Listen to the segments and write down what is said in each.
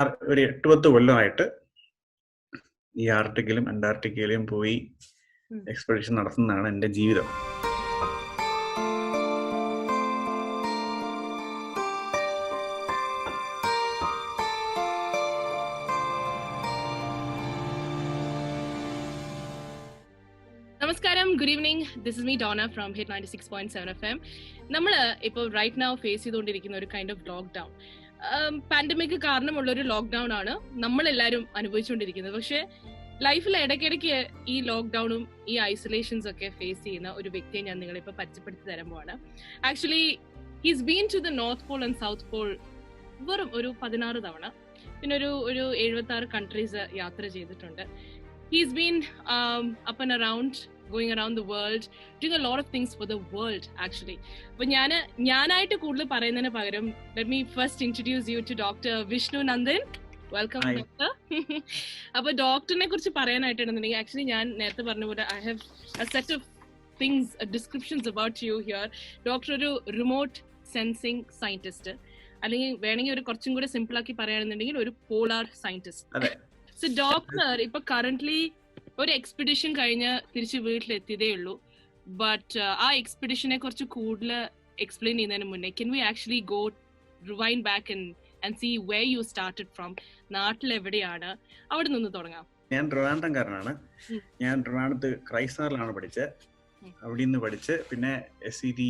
ഒരു 8-10 കൊല്ലമായിട്ട് ഈ ആർട്ടിക്കലും അന്റാർട്ടിക്കയിലും പോയി എക്സ്പെഡിഷൻ നടത്തുന്നതാണ് എൻ്റെ ജീവിതം. നമസ്കാരം, good evening. This is me Donna from hit 96.7 FM. നമ്മൾ ഇപ്പോൾ റൈറ്റ് നൗ ഫേസ് ചെയ്തുകൊണ്ടിരിക്കുന്ന ഒരു കൈൻഡ് ഓഫ് ലോക്ക്ഡൗൺ, പാൻഡമിക് കാരണമുള്ള ഒരു ലോക്ക്ഡൗൺ ആണ് നമ്മളെല്ലാവരും അനുഭവിച്ചുകൊണ്ടിരിക്കുന്നത്. പക്ഷേ ലൈഫിൽ ഇടയ്ക്കിടയ്ക്ക് ഈ ലോക്ക്ഡൗണും ഈ ഐസൊലേഷൻസ് ഒക്കെ ഫേസ് ചെയ്യുന്ന ഒരു വ്യക്തിയെ ഞാൻ നിങ്ങളിപ്പോൾ പരിചയപ്പെടുത്തി തരാൻ പോവാണ്. Actually he's been to the north pole and south pole വെറും ഒരു 16 തവണ, പിന്നെ ഒരു 76 കൺട്രീസ് യാത്ര ചെയ്തിട്ടുണ്ട്. He's been up and around, going around the world, doing a lot of things for the world actually. അപ്പോൾ ഞാനായിട്ട് കൂടുതൽ പറയുന്നതിന് പകരം let me first introduce you to Dr. Vishnu Nandan. Welcome, Doctor. അപ്പോൾ ഡോക്ടറിനെ കുറിച്ച് പറയാനായിട്ടുണ്ടെന്നുണ്ടെങ്കിൽ ആക്ച്വലി ഞാൻ നേരത്തെ പറഞ്ഞ പോലെ I have a set of things, descriptions about you here. Doctor ഒരു റിമോട്ട് സെൻസിങ് സയന്റിസ്റ്റ്, അല്ലെങ്കിൽ വേണമെങ്കിൽ ഒരു കുറച്ചും കൂടെ സിമ്പിൾ ആക്കി പറയുകയാണെന്നുണ്ടെങ്കിൽ ഒരു പോളാർ സയന്റിസ്റ്റ്. സോ ഡോക്ടർ ഇപ്പൊ കറന്റ്ലി ഒരു എക്സ്പെഡിഷൻ കഴിഞ്ഞ് തിരിച്ച് വീട്ടിലെത്തിയതേ ഉള്ളൂ. ബട്ട് ആ എക്സ്പെഡിഷനെ കുറിച്ച് കൂടുതൽ എക്സ്പ്ലെയിൻ ചെയ്യുന്നതിന് മുന്നേ can we actually go rewind back and see where you started from? നാട്ടിൽ എവിടെയാണ്? അവിടെ നിന്ന് തുടങ്ങാം. ഞാൻ ട്രിവാൻഡ്രംകാരനാണ്. ഞാൻ ട്രിവാൻഡ്രത്ത് ക്രൈസ്തറിലാണ് പഠിച്ചത്. അവിടെ നിന്ന് പഠിച്ച് പിന്നെ SCT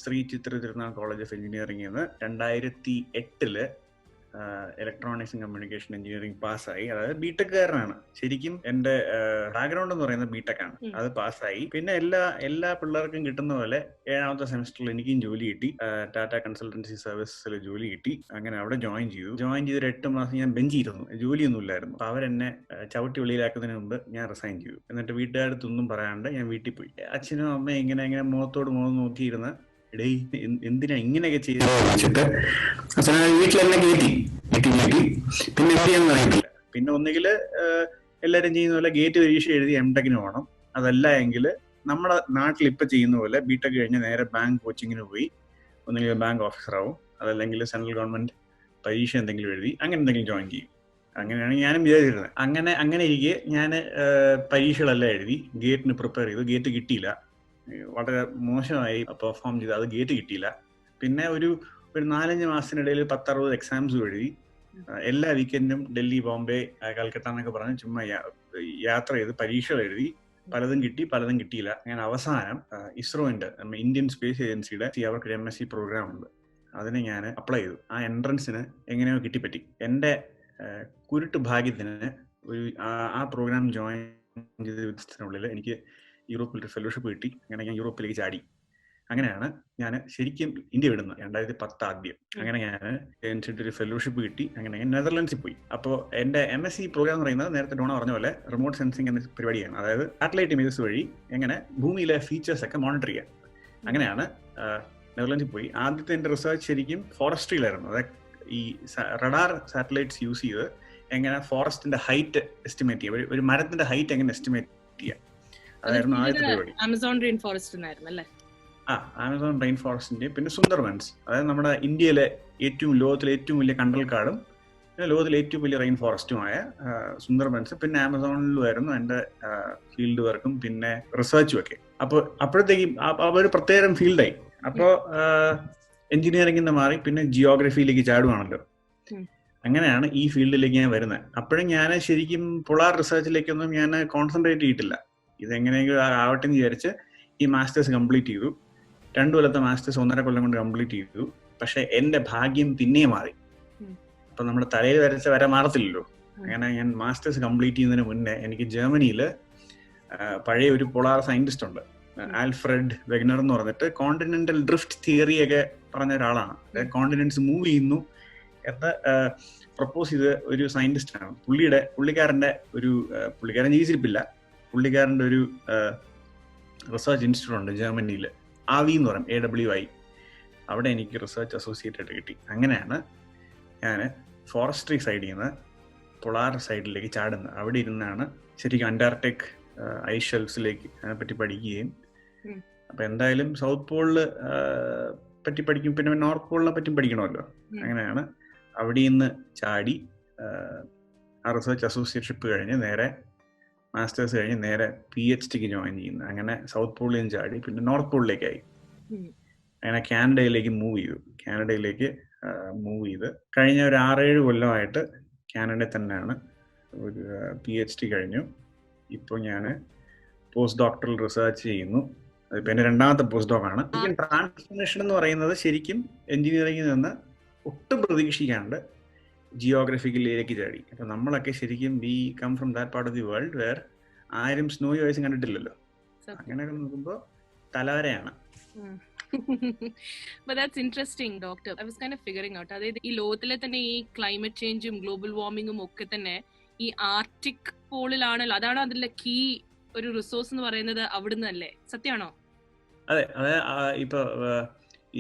Shri Chithra Thirunal college of എഞ്ചിനീയറിംഗിൽ നിന്ന് 2008 ഇലക്ട്രോണിക്സ് ആൻഡ് കമ്മ്യൂണിക്കേഷൻ എഞ്ചിനീയറിംഗ് പാസ്സായി. അതായത് ബിടെക്കാരനാണ്. ശരിക്കും എൻ്റെ ബാക്ക്ഗ്രൗണ്ട് എന്ന് പറയുന്നത് ബിടെക് ആണ്. അത് പാസ്സായി. പിന്നെ എല്ലാ പിള്ളേർക്കും കിട്ടുന്ന പോലെ 7ാമത്തെ സെമസ്റ്ററിൽ എനിക്കും ജോലി കിട്ടി. ടാറ്റ കൺസൾട്ടൻസി സർവീസസിൽ ജോലി കിട്ടി. അങ്ങനെ അവിടെ ജോയിൻ ചെയ്തു. ജോയിൻ ചെയ്തൊരു 8 മാസം ഞാൻ ബെഞ്ചിരുന്നു, ജോലിയൊന്നും ഇല്ലായിരുന്നു. അപ്പൊ അവരെന്നെ ചവിട്ടി വെളിയിലാക്കുന്നതിന് മുമ്പ് ഞാൻ റിസൈൻ ചെയ്തു. എന്നിട്ട് വീട്ടുകാരടുത്തൊന്നും പറയാണ്ട് ഞാൻ വീട്ടിൽ പോയി. അച്ഛനും അമ്മയും ഇങ്ങനെ മുഖത്തോട് മുഖം നോക്കിയിരുന്ന് എന്തിനാ ഇങ്ങനെയൊക്കെ ചെയ്ത് വെച്ചിട്ട് വീട്ടിലെന്നെ കയറ്റി. പിന്നെ എവിടെയാണെന്ന് അറിയില്ല. പിന്നെ ഒന്നുകിൽ എല്ലാവരും ചെയ്യുന്ന പോലെ ഗേറ്റ് പരീക്ഷ എഴുതി എംടെക്കിന് പോകണം. അതല്ല എങ്കിൽ നമ്മുടെ നാട്ടിൽ ഇപ്പൊ ചെയ്യുന്ന പോലെ ബിടെക് കഴിഞ്ഞ് നേരെ ബാങ്ക് കോച്ചിങ്ങിന് പോയി ഒന്നുകിൽ ബാങ്ക് ഓഫീസർ ആവും, അതല്ലെങ്കിൽ സെൻട്രൽ ഗവൺമെന്റ് പരീക്ഷ എന്തെങ്കിലും എഴുതി അങ്ങനെ എന്തെങ്കിലും ജോയിൻ ചെയ്യും. അങ്ങനെയാണ് ഞാനും വിചാരിച്ചിരുന്നത്. അങ്ങനെ ഇരിക്കെ ഞാൻ പരീക്ഷകളെല്ലാം എഴുതി, ഗേറ്റിന് പ്രിപ്പയർ ചെയ്തു. ഗേറ്റ് കിട്ടിയില്ല, വളരെ മോശമായി പെർഫോം ചെയ്ത്, അത് ഗേറ്റ് കിട്ടിയില്ല. പിന്നെ ഒരു 4-5 മാസത്തിനിടയിൽ 10-60 എക്സാംസ് എഴുതി. എല്ലാ വീക്കെൻഡും ഡൽഹി, ബോംബെ, കൽക്കട്ട എന്നൊക്കെ പറഞ്ഞ് ചുമ്മാ യാത്ര ചെയ്ത് പരീക്ഷകൾ എഴുതി. പലതും കിട്ടി, പലതും കിട്ടിയില്ല. ഞാൻ അവസാനം ഇസ്രോന്റെ ഇന്ത്യൻ സ്പേസ് ഏജൻസിയുടെ അവർക്ക് MSc പ്രോഗ്രാം ഉണ്ട്, അതിന് ഞാൻ അപ്ലൈ ചെയ്തു. ആ എൻട്രൻസിന് എങ്ങനെയോ കിട്ടിപ്പറ്റി. എൻ്റെ കുരുട്ട് ഭാഗ്യത്തിന് ആ പ്രോഗ്രാം ജോയിൻ ചെയ്ത ദിവസത്തിനുള്ളിൽ എനിക്ക് യൂറോപ്പിൽ ഒരു ഫെലോഷിപ്പ് കിട്ടി. അങ്ങനെ ഞാൻ യൂറോപ്പിലേക്ക് ചാടി. അങ്ങനെയാണ് ഞാൻ ശരിക്കും ഇന്ത്യ വിടുന്നത് 2010 ആദ്യം. അങ്ങനെ ഞാൻ ഒരു ഫെലോഷിപ്പ് കിട്ടി. അങ്ങനെ ഞാൻ നെതർലൻഡ്സിൽ പോയി. അപ്പോൾ എൻ്റെ MSc പ്രോഗ്രാം എന്ന് പറയുന്നത് നേരത്തെ ഡോണ പറഞ്ഞ പോലെ റിമോട്ട് സെൻസിങ് എന്ന പരിപാടിയാണ്. അതായത് സാറ്റലൈറ്റ് ഇമേജസ് വഴി എങ്ങനെ ഭൂമിയിലെ ഫീച്ചേഴ്സ് ഒക്കെ മോണിറ്റർ ചെയ്യാം. അങ്ങനെയാണ് നെതർലൻഡ്സിൽ പോയി. ആദ്യത്തെ എൻ്റെ റിസർച്ച് ശരിക്കും ഫോറസ്ട്രിയിലായിരുന്നു. അതായത് ഈ റഡാർ സാറ്റലൈറ്റ്സ് യൂസ് ചെയ്ത് എങ്ങനെ ഫോറസ്റ്റിന്റെ ഹൈറ്റ് എസ്റ്റിമേറ്റ് ചെയ്യാം, ഒരു മരത്തിന്റെ ഹൈറ്റ് എങ്ങനെ എസ്റ്റിമേറ്റ് ചെയ്യാം, അതായിരുന്നു ആദ്യത്തെ പരിപാടി. ആമസോൺ റെയിൻ ഫോറസ്റ്റ് ആയിരുന്നു അല്ലേ? ആമസോൺ റെയിൻ ഫോറസ്റ്റിന്റെ, പിന്നെ സുന്ദർബൻസ്, അതായത് നമ്മുടെ ഇന്ത്യയിലെ ലോകത്തിലെ ഏറ്റവും വലിയ കണ്ടൽക്കാടും ലോകത്തിലെ ഏറ്റവും വലിയ റെയിൻ ഫോറസ്റ്റുമായ സുന്ദർബൻസ്. പിന്നെ ആമസോണിലുമായിരുന്നു എൻ്റെ ഫീൽഡ് വർക്കും പിന്നെ റിസർച്ചും ഒക്കെ. അപ്പോൾ അപ്പോഴത്തേക്കും ഒരു പ്രത്യേകം ഫീൽഡായി. അപ്പോൾ എഞ്ചിനീയറിംഗിൽ നിന്ന് മാറി പിന്നെ ജിയോഗ്രഫിയിലേക്ക് ചാടുവാണല്ലോ. അങ്ങനെയാണ് ഈ ഫീൽഡിലേക്ക് ഞാൻ വരുന്നത്. അപ്പോഴും ഞാൻ ശരിക്കും പോളാർ റിസർച്ചിലേക്കൊന്നും ഞാൻ കോൺസെൻട്രേറ്റ് ചെയ്തിട്ടില്ല. ഇതെങ്ങനെയെങ്കിലും ആവട്ടെ എന്ന് വിചാരിച്ച് ഈ മാസ്റ്റേഴ്സ് കംപ്ലീറ്റ് ചെയ്തു. 2 കൊല്ലത്തെ മാസ്റ്റേഴ്സ് 1.5 കൊല്ലം കൊണ്ട് കംപ്ലീറ്റ് ചെയ്തു. പക്ഷെ എൻ്റെ ഭാഗ്യം പിന്നെ മാറി. അപ്പൊ നമ്മുടെ തലയിൽ വരച്ച വര മാറത്തില്ലല്ലോ. അങ്ങനെ ഞാൻ മാസ്റ്റേഴ്സ് കംപ്ലീറ്റ് ചെയ്യുന്നതിന് മുന്നേ എനിക്ക് ജർമ്മനിയിൽ പഴയ ഒരു പോളാർ സയന്റിസ്റ്റ് ഉണ്ട്, ആൽഫ്രഡ് വെഗ്നർ എന്ന് പറഞ്ഞിട്ട്, കോണ്ടിനെന്റൽ ഡ്രിഫ്റ്റ് തിയറി ഒക്കെ പറഞ്ഞ ഒരാളാണ്. കോണ്ടിനെന്റ്സ് മൂവ് ചെയ്യുന്നു എന്ന് പ്രപ്പോസ് ചെയ്ത ഒരു സയന്റിസ്റ്റ് ആണ്. പുള്ളിക്കാരൻ ജീവിച്ചിരിപ്പില്ല. പുള്ളിക്കാരൻ്റെ ഒരു റിസർച്ച് ഇൻസ്റ്റിറ്റ്യൂട്ട് ഉണ്ട് ജർമ്മനിയിൽ, AWI എന്ന് പറയും, AWI. അവിടെ എനിക്ക് റിസർച്ച് അസോസിയേറ്റ് കിട്ടി. അങ്ങനെയാണ് ഞാൻ ഫോറസ്ട്രി സൈഡിൽ നിന്ന് പൊളാർ സൈഡിലേക്ക് ചാടുന്നത്. അവിടെ ഇരുന്നാണ് ശരിക്കും അന്റാർട്ടിക് ഐസ് ഷെൽഫ്സിലേക്ക് അതിനെപ്പറ്റി പഠിക്കുകയും. അപ്പൊ എന്തായാലും സൗത്ത് പോളില് പറ്റി പഠിക്കും, പിന്നെ നോർത്ത് പോളിനെ പറ്റി പഠിക്കണമല്ലോ. അങ്ങനെയാണ് അവിടെ നിന്ന് ചാടി ആ റിസർച്ച് അസോസിയേറ്റ്ഷിപ്പ് കഴിഞ്ഞ് നേരെ മാസ്റ്റേഴ്സ് കഴിഞ്ഞ് നേരെ PhDക്ക് ജോയിൻ ചെയ്യുന്നത്. അങ്ങനെ സൗത്ത് പോളിൽ നിന്ന് ചാടി പിന്നെ നോർത്ത് പോളിലേക്കായി. അങ്ങനെ കാനഡയിലേക്ക് മൂവ് ചെയ്ത് കഴിഞ്ഞ ഒരു 6-7 കൊല്ലമായിട്ട് കാനഡയിൽ തന്നെയാണ്. ഒരു PhD കഴിഞ്ഞു. ഇപ്പോൾ ഞാൻ പോസ്റ്റ് ഡോക്ടറൽ റിസർച്ച് ചെയ്യുന്നു. അതിപ്പോൾ എൻ്റെ 2ാമത്തെ പോസ്റ്റ് ഡോക്കാണ്. ട്രാൻസ്ഫോർമേഷൻ എന്ന് പറയുന്നത് ശരിക്കും എഞ്ചിനീയറിംഗിൽ നിന്ന് ഒട്ടും പ്രതീക്ഷിക്കാണ്ട് ജിയോഗ്രഫിക്കലിലേക്ക് ചാടി. അപ്പം നമ്മളൊക്കെ ശരിക്കും we come from that part of the world where ആരും സ്നോയി വയസ്സും കണ്ടിട്ടില്ലല്ലോ. അങ്ങനെയൊക്കെ നോക്കുമ്പോൾ തലവരെയാണ്. But that's interesting, doctor. I was kind of figuring out. അതായത് ഈ ലോകത്തിലെ തന്നെ ഈ ക്ലൈമറ്റ് ചേഞ്ചും ഗ്ലോബൽ വാർമിങ്ങും ഒക്കെ തന്നെ ഈ ആർട്ടിക് പോളിലാണല്ലോ. അതാണോ അതിലെ കീ ഒരു റിസോഴ്സ് എന്ന് പറയുന്നത് അവിടുന്ന് അല്ലേ? സത്യമാണോ? അതെ. ഇപ്പൊ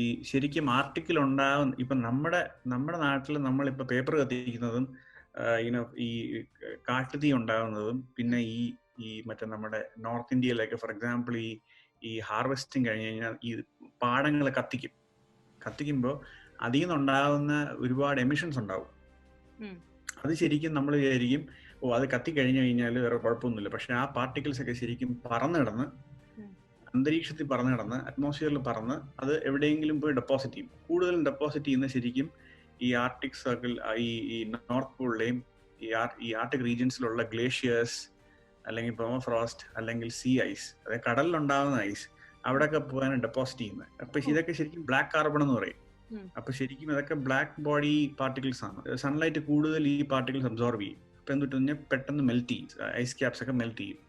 ഈ ശരിക്കും ആർട്ടിക്കിൾ ഉണ്ടാകുന്ന ഇപ്പൊ നമ്മുടെ നാട്ടിൽ നമ്മളിപ്പോ പേപ്പർ കത്തിക്കുന്നതും ഈ കാട്ടുതീ ഉണ്ടാകുന്നതും പിന്നെ ഈ മറ്റേ നമ്മുടെ നോർത്ത് ഇന്ത്യയിലൊക്കെ ഫോർ എക്സാമ്പിൾ ഈ ഹാർവെസ്റ്റിംഗ് കഴിഞ്ഞ് കഴിഞ്ഞാൽ ഈ പാടങ്ങൾ കത്തിക്കുമ്പോൾ അതിൽ നിന്നുണ്ടാകുന്ന ഒരുപാട് എമിഷൻസ് ഉണ്ടാവും. അത് ശരിക്കും നമ്മൾ വിചാരിക്കും അത് കത്തി കഴിഞ്ഞു കഴിഞ്ഞാൽ വേറെ കുഴപ്പമൊന്നുമില്ല. പക്ഷെ ആ പാർട്ടിക്കിൾസ് ഒക്കെ ശരിക്കും അന്തരീക്ഷത്തിൽ പറന്നു കിടന്ന് അറ്റ്മോസ്ഫിയറിൽ പറന്ന് അത് എവിടെയെങ്കിലും പോയി ഡെപ്പോസിറ്റ് ചെയ്യും. കൂടുതലും ഡെപ്പോസിറ്റ് ചെയ്യുന്ന ശരിക്കും ഈ ആർട്ടിക് സർക്കിൾ, ഈ നോർത്ത് പോളിലെയും ഈ ആർട്ടിക് റീജിയൻസിലുള്ള ഗ്ലേഷ്യേഴ്സ് അല്ലെങ്കിൽ പെർമഫ്രോസ്റ്റ് അല്ലെങ്കിൽ സീ ഐസ്, അതായത് കടലിലുണ്ടാകുന്ന ഐസ് അവിടെയൊക്കെ പോകാനാണ് ഡെപ്പോസിറ്റ് ചെയ്യുന്നത്. അപ്പൊ ഇതൊക്കെ ശരിക്കും ബ്ലാക്ക് കാർബൺ എന്ന് പറയും. അപ്പൊ ശരിക്കും ഇതൊക്കെ ബ്ലാക്ക് ബോഡി പാർട്ടിക്കിൾസ് ആണ്. സൺലൈറ്റ് കൂടുതൽ ഈ പാർട്ടിക്കിൾസ് അബ്സോർവ് ചെയ്യും. അപ്പൊ എന്തിട്ട് കഴിഞ്ഞാൽ പെട്ടെന്ന് മെൽറ്റ് ചെയ്യും, ഐസ് ക്യാപ്സ് ഒക്കെ മെൽറ്റ് ചെയ്യും.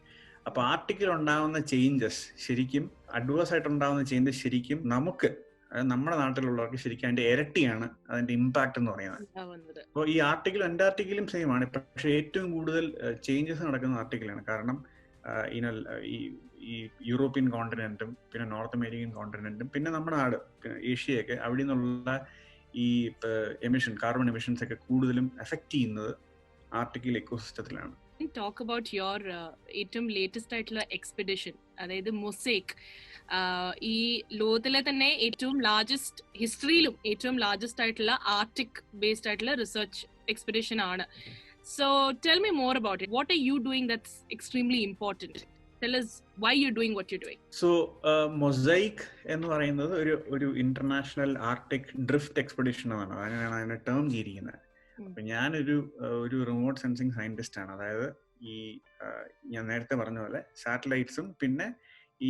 അപ്പൊ ആർട്ടിക്കിൽ ഉണ്ടാകുന്ന ചേഞ്ചസ് ശരിക്കും അഡ്വേഴ്സ് ആയിട്ട് ഉണ്ടാകുന്ന ചേഞ്ചസ് ശരിക്കും നമുക്ക് നമ്മുടെ നാട്ടിലുള്ളവർക്ക് ശരിക്കും അതിന്റെ ഇരട്ടിയാണ് അതിന്റെ ഇമ്പാക്ട് എന്ന് പറയുന്നത്. അപ്പോൾ ഈ ആർട്ടിക്കിലും അന്റാർട്ടിക്കയിലും സെയിം ആണ്. പക്ഷെ ഏറ്റവും കൂടുതൽ ചേഞ്ചസ് നടക്കുന്ന ആർട്ടിക്കിലാണ്. കാരണം ഈ യൂറോപ്യൻ കോണ്ടിനെന്റും പിന്നെ നോർത്ത് അമേരിക്കൻ കോണ്ടിനെന്റും പിന്നെ നമ്മുടെ നാട് ഏഷ്യയൊക്കെ അവിടെ നിന്നുള്ള ഈ കാർബൺ എമിഷൻസ് ഒക്കെ കൂടുതലും എഫക്ട് ചെയ്യുന്നത് ആർട്ടിക്കൽ എക്കോസിസ്റ്റത്തിലാണ്. Talk about your ഏറ്റവും ലേറ്റസ്റ്റ് ആയിട്ടുള്ള എക്സ്പെഡിഷൻ, അതായത് മൊസൈക്ക്. ഈ ലോകത്തിലെ തന്നെ ഏറ്റവും ലാർജസ്റ്റ്, ഹിസ്റ്ററിയിലും ഏറ്റവും ലാർജസ്റ്റ് ആയിട്ടുള്ള ആർട്ടിക് ബേസ്ഡ് ആയിട്ടുള്ള റിസർച്ച് എക്സ്പെഡിഷൻ ആണ്. So tell me more about it. What are you doing that's extremely important? Tell us why you're doing what you're doing. So mosaic എന്ന് പറയുന്നത് ഒരു ഇന്റർനാഷണൽ ആർട്ടിക് ഡ്രിഫ്റ്റ് എക്സ്പെഡിഷൻ ആണ്. അങ്ങനെയാണ് അതിനെ term ചെയ്തിരിക്കുന്നത്. അപ്പൊ ഞാനൊരു റിമോട്ട് സെൻസിങ് സയന്റിസ്റ്റ് ആണ്. അതായത് ഞാൻ നേരത്തെ പറഞ്ഞ പോലെ സാറ്റലൈറ്റ്സും പിന്നെ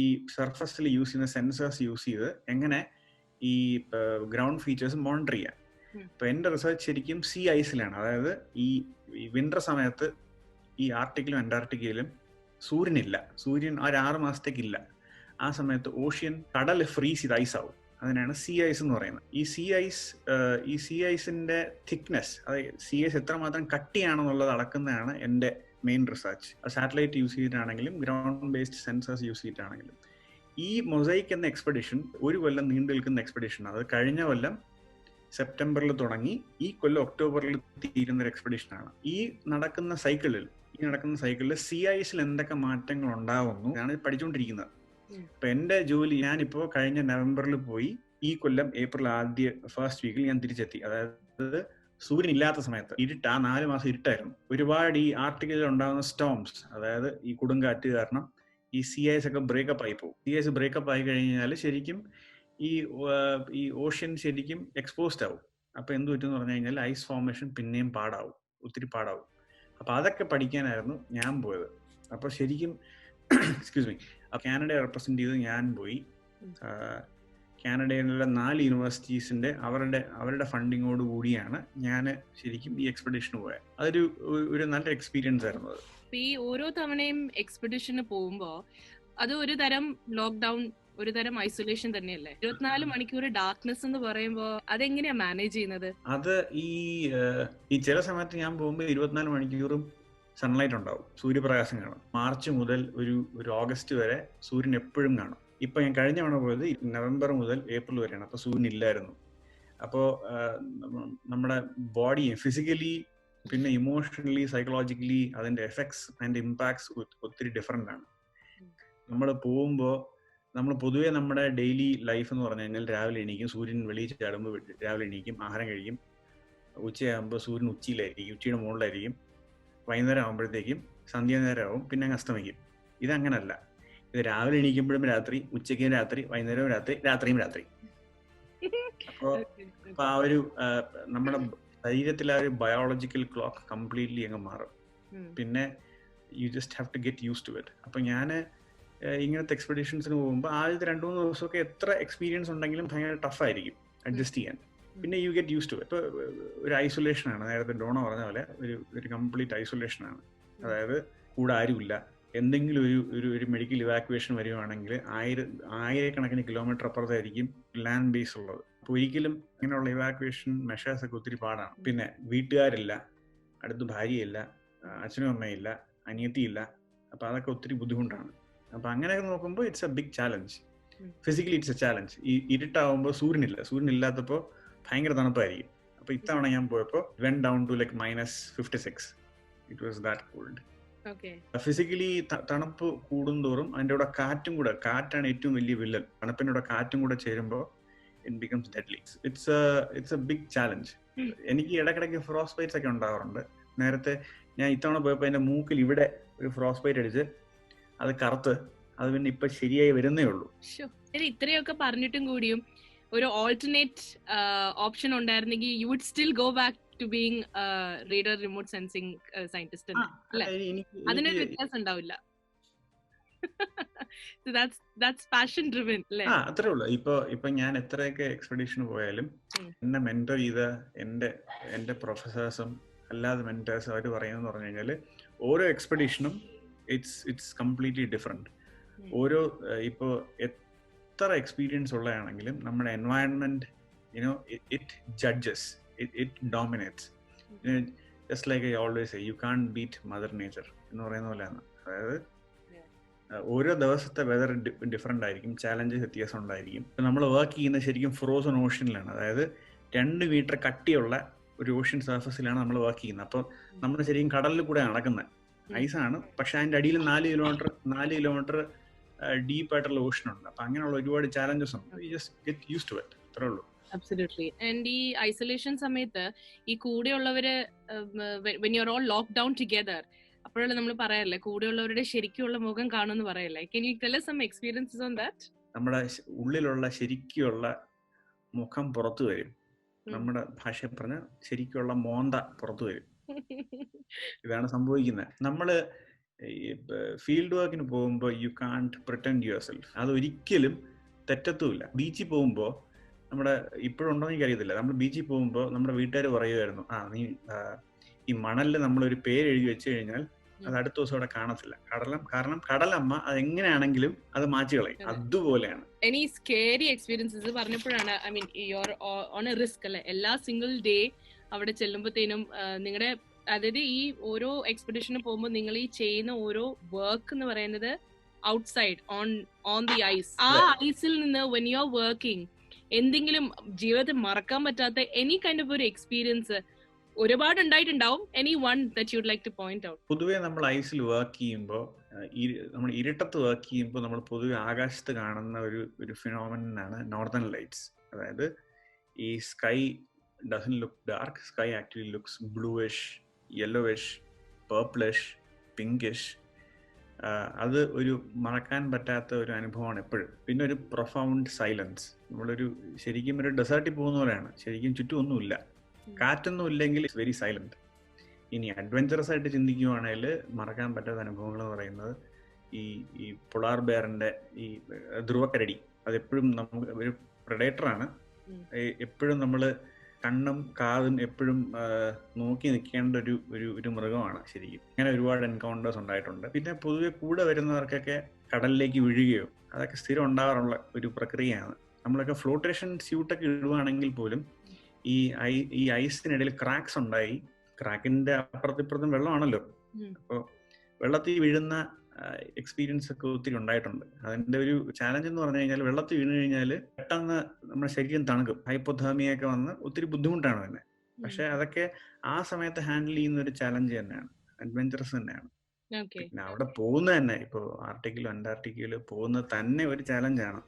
ഈ സർഫസിൽ യൂസ് ചെയ്യുന്ന സെൻസേഴ്സ് യൂസ് ചെയ്ത് എങ്ങനെ ഈ ഗ്രൗണ്ട് ഫീച്ചേഴ്സ് മോണിറ്റർ ചെയ്യാം. അപ്പൊ എന്റെ റിസർച്ച് ശരിക്കും സീ ഐസിലാണ്. അതായത് ഈ വിന്റർ സമയത്ത് ഈ ആർട്ടിക്കിലും അന്റാർട്ടിക്കയിലും സൂര്യൻ ഒരു 6 മാസത്തേക്കില്ല. ആ സമയത്ത് ഓഷ്യൻ കടൽ ഫ്രീസ് ചെയ്ത് ഐസ് ആവും. അതിനാണ് സീ ഐസ് എന്ന് പറയുന്നത്. ഈ സീ ഐസിന്റെ തിക്നെസ്, അതായത് സീ ഐസ് എത്രമാത്രം കട്ടിയാണെന്നുള്ളത് അളക്കുന്നതാണ് എൻ്റെ മെയിൻ റിസർച്ച്. സാറ്റലൈറ്റ് യൂസ് ചെയ്തിട്ടാണെങ്കിലും ഗ്രൗണ്ട് ബേസ്ഡ് സെൻസേഴ്സ് യൂസ് ചെയ്തിട്ടാണെങ്കിലും. ഈ മൊസൈക്ക് എന്ന എക്സ്പെഡിഷൻ 1 കൊല്ലം നീണ്ടു നിൽക്കുന്ന എക്സ്പെഡിഷൻ. അത് കഴിഞ്ഞ കൊല്ലം സെപ്റ്റംബറിൽ തുടങ്ങി ഈ കൊല്ലം ഒക്ടോബറിൽ തീരുന്ന ഒരു എക്സ്പെഡിഷനാണ്. ഈ നടക്കുന്ന സൈക്കിളിൽ സീ ഐസിൽ എന്തൊക്കെ മാറ്റങ്ങൾ ഉണ്ടാവുന്നു ഞാൻ പഠിച്ചുകൊണ്ടിരിക്കുന്നത്. അപ്പൊ എന്റെ ജോലി, ഞാനിപ്പോ കഴിഞ്ഞ നവംബറിൽ പോയി ഈ കൊല്ലം ഏപ്രിൽ ഫസ്റ്റ് വീക്കിൽ ഞാൻ തിരിച്ചെത്തി. അതായത് സൂര്യൻ ഇല്ലാത്ത സമയത്ത് ആ 4 മാസം ഇരുട്ടായിരുന്നു. ഒരുപാട് ഈ ആർട്ടിക്കിളിൽ ഉണ്ടാകുന്ന സ്റ്റോംസ്, അതായത് ഈ കൊടുങ്കാറ്റ് കാരണം ഈ സീ ഐസ് ഒക്കെ ബ്രേക്കപ്പ് ആയി പോകും. സീ ഐസ് ബ്രേക്കപ്പ് ആയി കഴിഞ്ഞാൽ ശരിക്കും ഈ ഓഷ്യൻ ശരിക്കും എക്സ്പോസ്ഡ് ആവും. അപ്പൊ എന്ത് പറ്റുമെന്ന് പറഞ്ഞു കഴിഞ്ഞാൽ ഐസ് ഫോർമേഷൻ പിന്നെയും ഒത്തിരി പാടാവും. അപ്പൊ അതൊക്കെ പഠിക്കാനായിരുന്നു ഞാൻ പോയത്. അപ്പൊ ശരിക്കും കാനഡയെ റെപ്രസെന്റ് ചെയ്ത് ഞാൻ പോയി. കാനഡയിലുള്ള 4 യൂണിവേഴ്സിറ്റീസിന്റെ അവരുടെ ഫണ്ടിങ്ങോട് കൂടിയാണ് ഞാൻ ശരിക്കും ഈ എക്സ്പെഡിഷന് പോയത്. അതൊരു നല്ല എക്സ്പീരിയൻസ് ആയിരുന്നു. ഈ ഓരോ തവണയും എക്സ്പെഡിഷന് പോകുമ്പോ അത് ഒരു തരം ലോക്ക്ഡൌൺ, ഒരു തരം ഐസൊലേഷൻ തന്നെയല്ലേ? 24 മണിക്കൂർ ഡാർക്ക്നെസ് എന്ന് പറയുമ്പോ അതെങ്ങനെയാ മാനേജ് ചെയ്യുന്നത്? അത് ഈ ചില സമയത്ത് ഞാൻ പോകുമ്പോ 24 മണിക്കൂറും സൺലൈറ്റ് ഉണ്ടാവും, സൂര്യപ്രകാശം കാണും. മാർച്ച് മുതൽ ഒരു ഓഗസ്റ്റ് വരെ സൂര്യൻ എപ്പോഴും കാണും. ഇപ്പൊ ഞാൻ കഴിഞ്ഞ തവണ പോയത് നവംബർ മുതൽ ഏപ്രിൽ വരെയാണ്. അപ്പൊ സൂര്യൻ ഇല്ലായിരുന്നു. അപ്പോ നമ്മുടെ ബോഡി ഫിസിക്കലി പിന്നെ ഇമോഷണലി സൈക്കോളജിക്കലി അതിന്റെ എഫക്ട്സ് അതിന്റെ ഇമ്പാക്ട്സ് ഒത്തിരി ഡിഫറെന്റ് ആണ്. നമ്മൾ പൊതുവെ നമ്മുടെ ഡെയിലി ലൈഫ് എന്ന് പറഞ്ഞു കഴിഞ്ഞാൽ രാവിലെ എണീക്കും, സൂര്യൻ വെളിയിൽ ചാടുമ്പോൾ രാവിലെ എണീക്കും, ആഹാരം കഴിക്കും, ഉച്ചയാകുമ്പോൾ സൂര്യൻ ഉച്ചയിലായിരിക്കും, ഉച്ചയുടെ മുകളിലായിരിക്കും. വൈകുന്നേരം ആകുമ്പോഴത്തേക്കും സന്ധ്യാനേരമാവും, പിന്നെ അങ്ങ് അസ്തമിക്കും. ഇതങ്ങനല്ല. ഇത് രാവിലെ എണീക്കുമ്പോഴും രാത്രി, ഉച്ചയ്ക്കും രാത്രി, വൈകുന്നേരവും രാത്രി, രാത്രിയും രാത്രി. അപ്പോൾ ആ ഒരു നമ്മുടെ ശരീരത്തിലെ ആ ഒരു ബയോളജിക്കൽ ക്ലോക്ക് കംപ്ലീറ്റ്ലി അങ്ങ് മാറും. പിന്നെ you just have to get used to it. അപ്പം ഞാൻ ഇങ്ങനത്തെ എക്സ്പെഡീഷൻസിന് പോകുമ്പോൾ ആദ്യത്തെ 2-3 ദിവസമൊക്കെ എത്ര എക്സ്പീരിയൻസ് ഉണ്ടെങ്കിലും ഭയങ്കര ടഫായിരിക്കും അഡ്ജസ്റ്റ് ചെയ്യാൻ. പിന്നെ you get used to it. ഇപ്പോൾ ഒരു ഐസൊലേഷനാണ്, നേരത്തെ ഡോണ പറഞ്ഞ പോലെ ഒരു കംപ്ലീറ്റ് ഐസൊലേഷനാണ്. അതായത് കൂടെ ആരുമില്ല. എന്തെങ്കിലും ഒരു മെഡിക്കൽ ഇവാക്യുവേഷൻ വരുവാണെങ്കിൽ ആയിരക്കണക്കിന് കിലോമീറ്റർ അപ്പുറത്തായിരിക്കും ലാൻഡ് ബേസ് ഉള്ളത്. അപ്പോൾ ഒരിക്കലും ഇങ്ങനെയുള്ള ഇവാക്യുവേഷൻ മെഷേഴ്സ് ഒക്കെ ഒത്തിരി പാടാണ്. പിന്നെ വീട്ടുകാരില്ല, അടുത്ത് ഭാര്യയില്ല, അച്ഛനും അമ്മയില്ല, അനിയത്തിയില്ല. അപ്പോൾ അതൊക്കെ ഒത്തിരി ബുദ്ധിമുട്ടാണ്. അപ്പോൾ അങ്ങനെയൊക്കെ നോക്കുമ്പോൾ it's a big challenge. Physically it's a challenge. ഈ ഇരുട്ടാവുമ്പോൾ സൂര്യനില്ലാത്തപ്പോൾ ഭയങ്കര തണുപ്പായിരിക്കും. അപ്പോൾ ഇത്തവണ ഞാൻ പോയപ്പോൾ went down to like -56. It was that cold. Physically തണുപ്പ് കൂടുന്തോറും അതിൻ്റെ കൂടെ കാറ്റാണ് ഏറ്റവും വലിയ വില്ലൻ. തണുപ്പിൻ്റെ കൂടെ കാറ്റും കൂടെ ചേരുമ്പോൾ it becomes deadly. It's a big challenge. എനിക്ക് ഇടയ്ക്കിടയ്ക്ക് ഫ്രോസ്റ്റ് ബൈറ്റ്സ് ഒക്കെ ഉണ്ടാവാറുണ്ട്. നേരത്തെ ഞാൻ ഇത്തവണ പോയപ്പോൾ എൻ്റെ മൂക്കിൽ ഇവിടെ ഒരു ഫ്രോസ്റ്റ് ബൈറ്റ് അടിച്ച് അത് കറുത്ത്, അത് പിന്നെ ഇപ്പൊ ശരിയായി വരുന്നേ ഉള്ളൂ. ഇത്രയൊക്കെ പറഞ്ഞിട്ടും കൂടിയും ഒരു ഓൾട്ടർനേറ്റ് ഓപ്ഷൻ ഉണ്ടായിരുന്നെങ്കിൽ you would still go back to being radar remote sensing scientist അല്ലേ? അതിനൊരു വ്യത്യാസം ഉണ്ടാവില്ല. അത്രേ ഉള്ളൂ. ഇപ്പൊ ഞാൻ എത്രയൊക്കെ എക്സ്പെഡീഷന് പോയാലും എന്നെ മെന്റർ ചെയ്ത എന്റെ പ്രൊഫസേഴ്സും അല്ലാതെ മെന്റേഴ്സും അവർ പറയുന്നത് പറഞ്ഞു കഴിഞ്ഞാൽ ഓരോ എക്സ്പെഡീഷനും ഇറ്റ്സ് കംപ്ലീറ്റ്ലി ഡിഫറെന്റ്. ഓരോ ഇപ്പോ എത്ര എക്സ്പീരിയൻസ് ഉള്ളതാണെങ്കിലും നമ്മുടെ environment it judges, it dominates. Just like I always say, U can't beat mother nature എന്ന് പറയുന്ന പോലെയാണ്. അതായത് ഓരോ ദിവസത്തെ വെതർ ഡിഫറെന്റ് ആയിരിക്കും, ചാലഞ്ചസ് വ്യത്യാസം ഉണ്ടായിരിക്കും. നമ്മൾ വർക്ക് ചെയ്യുന്നത് ശരിക്കും ഫ്രോസൺ ഓഷ്യനിലാണ്. അതായത് 2 മീറ്റർ കട്ടിയുള്ള ഒരു ഓഷ്യൻ സർഫസിലാണ് നമ്മൾ വർക്ക് ചെയ്യുന്നത്. അപ്പോൾ നമ്മൾ ശരിക്കും കടലിൽ കൂടെ നടക്കുന്നത്. ഐസാണ്, പക്ഷെ അതിന്റെ അടിയിൽ 4 കിലോമീറ്റർ ഡീപ്പ് ആയിട്ടുള്ള ഓഷൻ ഉണ്ട്. അപ്പൊ അങ്ങനെയുള്ള ഒരുപാട് ചാലഞ്ചസ് ഉണ്ട്. Get used to it. അത്രേ ഉള്ളൂ. അബ്സല്യൂട്ട്ലി. ആൻഡ് ഈ ഐസൊലേഷൻ സമയത്ത് ഈ കൂടെയുള്ളവര് when you're all locked down together, അപ്പോഴല്ലേ നമ്മൾ പറയാറില്ലേ കൂടെയുള്ളവരുടെ ശരിക്കുള്ള മുഖം കാണുമെന്ന് പറയല്ലേ? Can you tell us some experiences on that? നമ്മുടെ ഉള്ളിലുള്ള ശരിക്കുള്ള മുഖം പുറത്തു വരും. നമ്മുടെ ഭാഷയിൽ പറഞ്ഞ ശരിക്കുള്ള മോന്ത പുറത്തു വരും. ഇതാണ് സംഭവിക്കുന്നത്. നമ്മള് ഫീൽഡ് വർക്കിന് പോകുമ്പോൾ U can't pretend your self. അതൊരിക്കലും തെറ്റത്തുമില്ല. ബീച്ചിൽ പോകുമ്പോൾ നമ്മുടെ ഇപ്പോഴുണ്ടോ എന്ന് എനിക്കറിയത്തില്ല, നമ്മൾ ബീച്ചിൽ പോകുമ്പോൾ നമ്മുടെ വീട്ടുകാർ പറയുമായിരുന്നു, നീ ഈ മണലിൽ നമ്മളൊരു പേര് എഴുതി വെച്ച് കഴിഞ്ഞാൽ അത് അടുത്ത ദിവസം അവിടെ കാണത്തില്ല. കാരണം കടലമ്മ അത് എങ്ങനെയാണെങ്കിലും അത് മാറ്റി കളയും. അതുപോലെയാണ്. എനി സ്കേറി എക്സ്പീരിയൻസസ് പറഞ്ഞപ്പോഴാണ്, I mean your own A risk അല്ലെ, എല്ലാ സിംഗിൾ ഡേ അവിടെ ചെല്ലുമ്പോഴത്തേനും നിങ്ങളുടെ, അതായത് ഈ ഓരോ എക്സ്പെഡിഷന് പോകുമ്പോൾ നിങ്ങൾ ഈ ചെയ്യുന്ന ഓരോ വർക്ക് എന്ന് പറയുന്നത് ഔട്ട്സൈഡ് ഓൺ ദി ഐസ്. ആ ഐസിൽ നിന്ന് വെൻ യു ആർ വർക്കിംഗ് എന്തെങ്കിലും ജീവിതത്തിൽ മറക്കാൻ പറ്റാത്ത എനി കൈൻഡ് ഓഫ് ഒരു എക്സ്പീരിയൻസ് ഒരുപാട് ഉണ്ടായിട്ടുണ്ടാവും. Any one that you would like to point out? പൊതുവെ നമ്മൾ ഐസിൽ വർക്ക് ചെയ്യുമ്പോൾ, നമ്മൾ ഇരുട്ടത്ത് വർക്ക് ചെയ്യുമ്പോൾ നമ്മൾ പൊതുവെ ആകാശത്ത് കാണുന്ന ഒരു ഫിനോമിനനാണ് നോർത്തേൺ ലൈറ്റ്സ്. അതായത് ഈ sky doesn't look dark. Sky actually looks bluish, yellowish, purplish, pinkish. അത് ഒരു മറക്കാൻ പറ്റാത്ത ഒരു അനുഭവമാണ് എപ്പോഴും. പിന്നെ ഒരു പ്രൊഫൗണ്ട് സൈലൻസ്. നമ്മളൊരു ശരിക്കും ഒരു ഡെസേർട്ടിൽ പോകുന്ന പോലെയാണ്. ശരിക്കും ചുറ്റും ഒന്നുമില്ല, കാറ്റൊന്നും ഇല്ലെങ്കിൽ ഇറ്റ്സ് വെരി സൈലന്റ്. ഇനി അഡ്വഞ്ചറസ് ആയിട്ട് ചിന്തിക്കുകയാണെങ്കിൽ മറക്കാൻ പറ്റാത്ത അനുഭവങ്ങൾ എന്ന് പറയുന്നത് ഈ പൊളാർ ബെയറിന്റെ ഈ ധ്രുവക്കരടി, അതെപ്പോഴും നമുക്ക് ഒരു പ്രെഡേറ്ററാണ്. എപ്പോഴും നമ്മൾ കണ്ണും കാതും എപ്പോഴും നോക്കി നിൽക്കേണ്ട ഒരു മൃഗമാണ് ശരിക്കും. അങ്ങനെ ഒരുപാട് എൻകൗണ്ടേഴ്സ് ഉണ്ടായിട്ടുണ്ട്. പിന്നെ പൊതുവെ കൂടെ വരുന്നവർക്കൊക്കെ കടലിലേക്ക് വീഴുകയോ അതൊക്കെ സ്ഥിരം ഉണ്ടാകാറുള്ള ഒരു പ്രക്രിയയാണ്. നമ്മളൊക്കെ ഫ്ലോട്ടേഷൻ സ്യൂട്ടൊക്കെ ഇടുകയാണെങ്കിൽ പോലും ഈ ഐസിനിടയിൽ ക്രാക്സ് ഉണ്ടായി. ക്രാക്കിന്റെ അപ്പുറത്തിപ്പുറത്തും വെള്ളമാണല്ലോ, അപ്പോൾ വെള്ളത്തിൽ വീഴുന്ന എക്സ്പീരിയൻസ് ഒക്കെ ഒത്തിരി ഉണ്ടായിട്ടുണ്ട്. അതിന്റെ ഒരു ചാലഞ്ച് എന്ന് പറഞ്ഞു കഴിഞ്ഞാൽ, വെള്ളത്തിൽ വീണ് കഴിഞ്ഞാൽ പെട്ടെന്ന് നമ്മുടെ ശരീരം തണുക്കും, ഹൈപ്പോതെർമിയൊക്കെ വന്ന് ഒത്തിരി ബുദ്ധിമുട്ടാണ് തന്നെ. പക്ഷെ അതൊക്കെ ആ സമയത്ത് ഹാൻഡിൽ ചെയ്യുന്ന ഒരു ചാലഞ്ച് തന്നെയാണ്, അഡ്വഞ്ചറസ് തന്നെയാണ്. പിന്നെ അവിടെ പോകുന്ന തന്നെ, ഇപ്പൊ ആർട്ടിക്കിലും അന്റാർട്ടിക്കയിലും പോകുന്നത് തന്നെ ഒരു ചാലഞ്ചാണ്.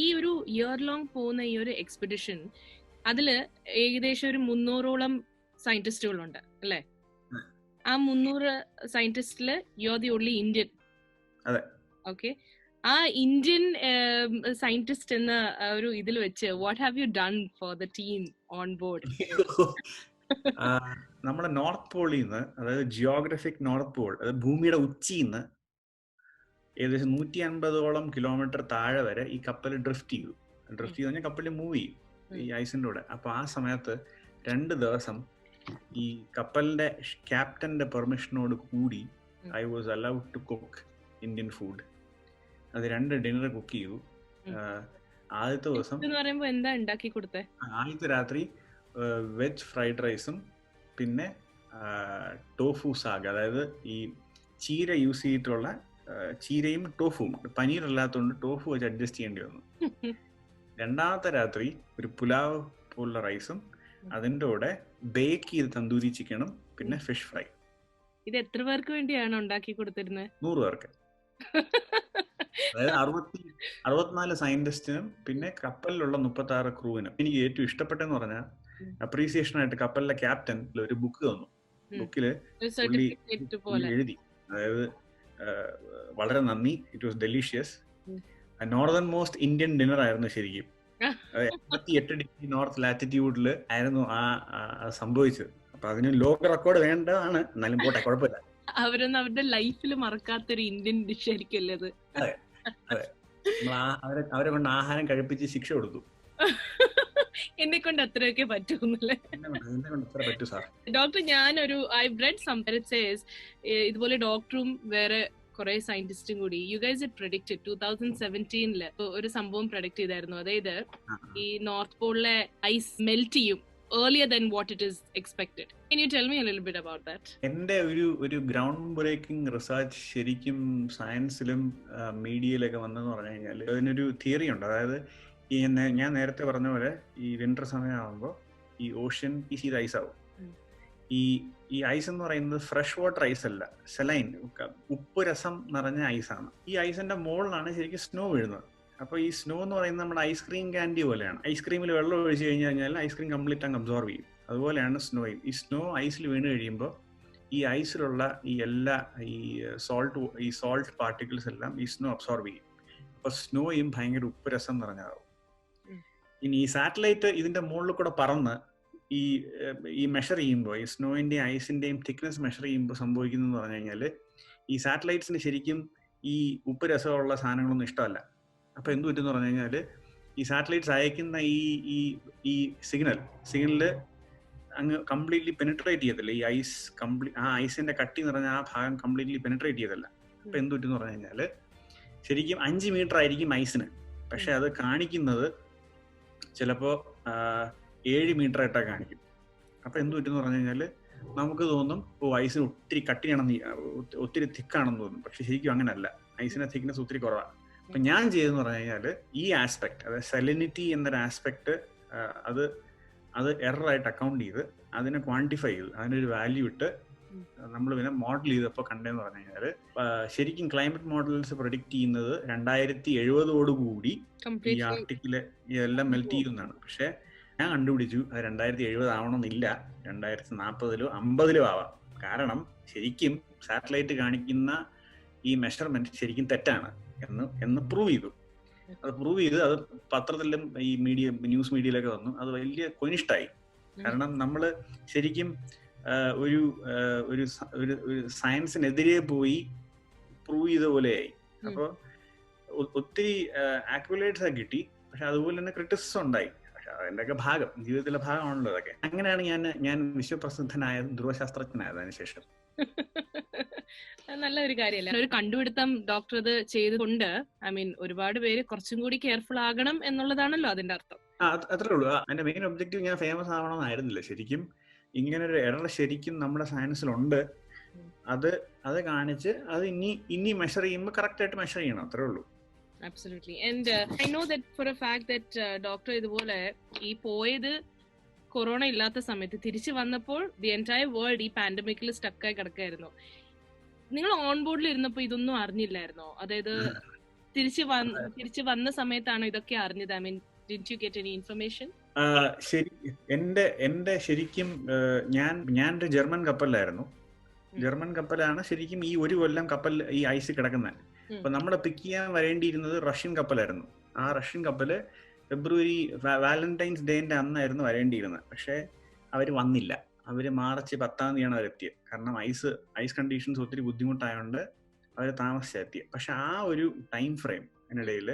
ഈ ഒരു ഇയർ ലോങ് പോകുന്ന ഈ ഒരു എക്സ്പെഡിഷൻ അതില് ഏകദേശം ഒരു 300ഓളം സയന്റിസ്റ്റുകളുണ്ട് അല്ലെ? ആ 300 സയന്റിസ്റ്റില് you are the only Indian. അതെ. ഓക്കെ, ആ ഇന്ത്യൻ സയന്റിസ്റ്റ് എന്ന ഒരു ഇതിൽ വെച്ച് what have you done for the team on board? നമ്മുടെ നോർത്ത് പോളിൽ നിന്ന്, അതായത് ജിയോഗ്രഫിക് നോർത്ത് പോൾ, അതായത് ഭൂമിയുടെ ഉച്ചിയിൽ നിന്ന് ഏകദേശം 150ഓളം കിലോമീറ്റർ താഴെ വരെ ഈ കപ്പൽ ഡ്രിഫ്റ്റ് ചെയ്തു. ഡ്രിഫ്റ്റ് ചെയ്ത് കഴിഞ്ഞാൽ കപ്പൽ മൂവ് ചെയ്യും ഈ ഐസിന്റെ കൂടെ. അപ്പൊ ആ സമയത്ത് 2 ദിവസം ഈ കപ്പലിന്റെ ക്യാപ്റ്റന്റെ പെർമിഷനോട് കൂടി I was allowed to cook Indian food. അത് 2 ഡിന്നർ കുക്ക് ചെയ്തു. ആദ്യത്തെ ദിവസം എന്താ ഉണ്ടാക്കി കൊടുത്തേ? ആദ്യത്തെ രാത്രി വെജ് ഫ്രൈഡ് റൈസും പിന്നെ ടോഫു സാഗ്, അതായത് ഈ ചീര യൂസ് ചെയ്തിട്ടുള്ള ചീരയും ടോഫും. പനീർ അല്ലാത്തതുകൊണ്ട് ടോഫു വെച്ച് അഡ്ജസ്റ്റ് ചെയ്യേണ്ടി വന്നു. രണ്ടാമത്തെ രാത്രി ഒരു പുലാവ് പോലുള്ള റൈസും അതിൻ്റെ കൂടെ ബേക്ക് ചെയ്ത് തന്തൂരി ചിക്കനും പിന്നെ ഫിഷ് ഫ്രൈ. ഇത് എത്ര പേർക്ക് വേണ്ടിയാണ് ഉണ്ടാക്കി കൊടുത്തിരുന്നത്? 100 പേർക്ക്. അതായത് 64 സയന്റിസ്റ്റിനും പിന്നെ കപ്പലിലുള്ള 36 ക്രൂവിനും. എനിക്ക് ഏറ്റവും ഇഷ്ടപ്പെട്ടെന്ന് പറഞ്ഞാൽ അപ്രീസിയേഷൻ ആയിട്ട് കപ്പലിലെ ക്യാപ്റ്റൻ ഒരു ബുക്ക് തന്നു. ബുക്കില് എഴുതി, അതായത് വളരെ നന്ദി, it was delicious. Northern most Indian dinner ആയിരുന്നു ശരിക്കും. 88 ഡിഗ്രി നോർത്ത് ലാറ്റിറ്റ്യൂഡിൽ ആയിരുന്നു സംഭവിച്ചത്. അപ്പൊ അതിന് ലോക റെക്കോർഡ് വേണ്ടതാണ്, എന്നാലും പോട്ടെ, കുഴപ്പമില്ല. അവരൊന്നും അവരുടെ ലൈഫിൽ മറക്കാത്തൊരു ഇന്ത്യൻ ഡിഷ് ആയിരിക്കും അത്. അതെ അതെ, അവരെ കൊണ്ട് ആഹാരം കഴിപ്പിച്ച് ശിക്ഷ കൊടുത്തു. എന്നെ കൊണ്ട് അത്രയൊക്കെ പറ്റൂന്നല്ലേ ഡോക്ടർ? ഞാനൊരു ഐ റെഡ് സം സേസ് ഇതുപോലെ ഡോക്ടറും വേറെ കുറെ സയന്റിസ്റ്റും കൂടി യു ഗൈസ് ഹാഡ് പ്രെഡിക്റ്റഡ് 2017 ഒരു സംഭവം പ്രെഡിക്റ്റ് ചെയ്തായിരുന്നു. അതായത് ഈ നോർത്ത് പോളിലെ ഐസ് മെൽറ്റ് ചെയ്യും earlier than what it is expected. Can you tell me a little bit about that? എന്റെ ഒരു ഗ്രൗണ്ട് ബ്രേക്കിംഗ് റിസർച്ച് ശരിക്കും സയൻസിലും മീഡിയയിലൊക്കെ വന്നെന്ന് പറഞ്ഞു കഴിഞ്ഞാൽ അതിനൊരു തിയറി ഉണ്ട്. അതായത് ഈ ഞാൻ നേരത്തെ പറഞ്ഞ പോലെ ഈ വിന്റർ സമയമാകുമ്പോൾ ഈ ഓഷ്യൻ ഈ ഐസ് ആവും. ഈ ഐസ് എന്ന് പറയുന്നത് ഫ്രഷ് വാട്ടർ ഐസ് അല്ല, സെലൈൻ, ഉപ്പ് രസം നിറഞ്ഞ ഐസാണ്. ഈ ഐസിന്റെ മുകളിലാണ് ശരിക്കും സ്നോ വീഴുന്നത്. അപ്പോൾ ഈ സ്നോ എന്ന് പറയുന്നത് നമ്മുടെ ഐസ്ക്രീം ക്യാൻഡി പോലെയാണ്. ഐസ്ക്രീമിൽ വെള്ളം ഒഴിച്ച് കഴിഞ്ഞാൽ ഐസ്ക്രീം കംപ്ലീറ്റ് അങ്ങ് അബ്സോർവ് ചെയ്യും. അതുപോലെയാണ് സ്നോയും. ഈ സ്നോ ഐസിൽ വീണ് കഴിയുമ്പോൾ ഈ ഐസിലുള്ള ഈ എല്ലാ ഈ സോൾട്ട് പാർട്ടിക്കിൾസ് എല്ലാം ഈ സ്നോ അബ്സോർവ് ചെയ്യും. അപ്പോൾ സ്നോയും ഭയങ്കര ഉപ്പ് രസം നിറഞ്ഞതാവും. ഇനി ഈ സാറ്റലൈറ്റ് ഇതിന്റെ മുകളിൽ കൂടെ പറന്ന് ഈ മെഷർ ചെയ്യുമ്പോൾ, ഈ സ്നോയിന്റെയും ഐസിന്റെയും തിക്നെസ് മെഷർ ചെയ്യുമ്പോൾ സംഭവിക്കുന്നതെന്ന് പറഞ്ഞു കഴിഞ്ഞാൽ ഈ സാറ്റലൈറ്റ്സിന് ശരിക്കും ഈ ഉപ്പ് രസമുള്ള സാധനങ്ങളൊന്നും ഇഷ്ടമല്ല. അപ്പൊ എന്ത് പറ്റുമെന്ന് പറഞ്ഞു കഴിഞ്ഞാൽ ഈ സാറ്റലൈറ്റ്സ് അയക്കുന്ന ഈ സിഗ്നല് അങ്ങ് കംപ്ലീറ്റ്ലി പെനിട്രേറ്റ് ചെയ്യത്തില്ല. ഈ ഐസിന്റെ കട്ടി നിറഞ്ഞ ആ ഭാഗം കംപ്ലീറ്റ്ലി പെനിട്രേറ്റ് ചെയ്തല്ല. അപ്പൊ എന്ത് പറ്റുമെന്ന് പറഞ്ഞു കഴിഞ്ഞാൽ ശരിക്കും 5 മീറ്റർ ആയിരിക്കും ഐസിന്, പക്ഷെ അത് കാണിക്കുന്നത് ചിലപ്പോ 7 മീറ്റർ ആയിട്ടാ കാണിക്കും. അപ്പൊ എന്ത് പറ്റുമെന്ന് പറഞ്ഞു കഴിഞ്ഞാൽ നമുക്ക് തോന്നും ഐസിന് ഒത്തിരി കട്ടിയാണെന്ന്, ഒത്തിരി തിക്കാണെന്ന് തോന്നും. പക്ഷെ ശരിക്കും അങ്ങനല്ല, ഐസിന്റെ തിക്നെസ് ഒത്തിരി കുറവാണ്. അപ്പൊ ഞാൻ ചെയ്തെന്ന് പറഞ്ഞു കഴിഞ്ഞാല് ഈ ആസ്പെക്ട്, അതായത് സെലിനിറ്റി എന്നൊരു ആസ്പെക്ട്, അത് എററായിട്ട് അക്കൗണ്ട് ചെയ്ത് അതിനെ ക്വാണ്ടിഫൈ ചെയ്ത് അതിനൊരു വാല്യൂ ഇട്ട് നമ്മൾ പിന്നെ മോഡൽ ചെയ്തപ്പോൾ കണ്ടെന്ന് പറഞ്ഞു കഴിഞ്ഞാല് ശരിക്കും ക്ലൈമറ്റ് മോഡൽസ് പ്രൊഡിക്ട് ചെയ്യുന്നത് 2070 കൂടി ഈ ആർട്ടിക്കില് ഇതെല്ലാം മെൽറ്റ് ചെയ്യുന്നതാണ്. പക്ഷെ ഞാൻ കണ്ടുപിടിച്ചു അത് 2070 ആവണമെന്നില്ല, 2040 50 ആവാം. കാരണം ശരിക്കും സാറ്റലൈറ്റ് കാണിക്കുന്ന ഈ മെഷർമെന്റ് ശരിക്കും തെറ്റാണ് എന്ന് പ്രൂവ് ചെയ്തു. അത് പ്രൂവ് ചെയ്ത് അത് പത്രത്തിലും ഈ ന്യൂസ് മീഡിയയിലൊക്കെ വന്നു. അത് വലിയ കൊനിഷ്ടായി. കാരണം നമ്മൾ ശരിക്കും ഒരു സയൻസിനെതിരെ പോയി പ്രൂവ് ചെയ്ത പോലെയായി. അപ്പോൾ ഒത്തിരി ആക്യുലേറ്റ്സ് കിട്ടി, പക്ഷെ അതുപോലെ തന്നെ ക്രിറ്റിസിസം ഉണ്ടായി. പക്ഷെ അതിൻ്റെയൊക്കെ ഭാഗം, ജീവിതത്തിലെ ഭാഗമാണല്ലോ അതൊക്കെ. അങ്ങനെയാണ് ഞാൻ വിശ്വപ്രസിദ്ധനായ ധ്രുവശാസ്ത്രജ്ഞനായത് അതിനുശേഷം. നല്ല ഒരു കാര്യമല്ല, ഒരു കണ്ടുപിടുത്തം ഡോക്ടർ ഇത് ചെയ്തുകൊണ്ട് ഒരുപാട് പേര് കുറച്ചും കൂടി കെയർഫുൾ ആകണം എന്നുള്ളതാണല്ലോ അതിന്റെ അർത്ഥം. അത്രേ ഉള്ളൂ. അതിന്റെ മെയിൻ ഒബ്ജക്റ്റീവ് ഞാൻ ഫേമസ് ആവണമെന്നായിരുന്നില്ല. ശരിക്കും ഇങ്ങനെ ഒരു എറർ ശരിക്കും നമ്മുടെ സയൻസിലുണ്ട്. അത് കാണിച്ച് അത് ഇനി മെഷർ ചെയ്യുമ്പോൾ കറക്റ്റ് ആയിട്ട് മെഷർ ചെയ്യണം, അത്രേ ഉള്ളൂ. Absolutely. And I know that for a fact that doctor ഇതുപോലെ ഈ പോയത് കൊറോണ ഇല്ലാത്ത സമയത്ത് തിരിച്ചു വന്നപ്പോൾ ദി എൻറ്റയർ വേൾഡ് ഈ പാൻഡമിക്കിൽ സ്റ്റക്കായി കിടക്കായിരുന്നു. നിങ്ങൾ ഓൺ ബോർഡിൽ ഇരുന്നപ്പോൾ ഇതൊന്നും അറിഞ്ഞില്ലായിരുന്നോ? അതായത് തിരിച്ചു വന്ന സമയത്താണോ ഇതൊക്കെ അറിഞ്ഞത്? Did you get any information? ശരി, എന്റെ ശരിക്കും ഞാൻ ഒരു ജർമ്മൻ കപ്പലിലായിരുന്നു. ജർമ്മൻ കപ്പലാണ് ശരിക്കും ഈ ഒരു കൊല്ലം കപ്പൽ ഈ ഐസ് കിടക്കുന്നത്. അപ്പൊ നമ്മളെ പിക്ക് ചെയ്യാൻ വരേണ്ടിയിരുന്നത് റഷ്യൻ കപ്പലായിരുന്നു. ആ റഷ്യൻ കപ്പല് ഫെബ്രുവരി വാലന്റൈൻസ് ഡേന്റെ അന്നായിരുന്നു വരേണ്ടിയിരുന്നത്. പക്ഷെ അവര് വന്നില്ല. അവര് മാർച്ച് 10-ാം തീയതിയാണ് അവരെത്തിയത്. കാരണം ഐസ് കണ്ടീഷൻസ് ഒത്തിരി ബുദ്ധിമുട്ടായതുകൊണ്ട് അവർ താമസിച്ചെത്തിയത്. പക്ഷെ ആ ഒരു ടൈം ഫ്രെയിം അതിനിടയിൽ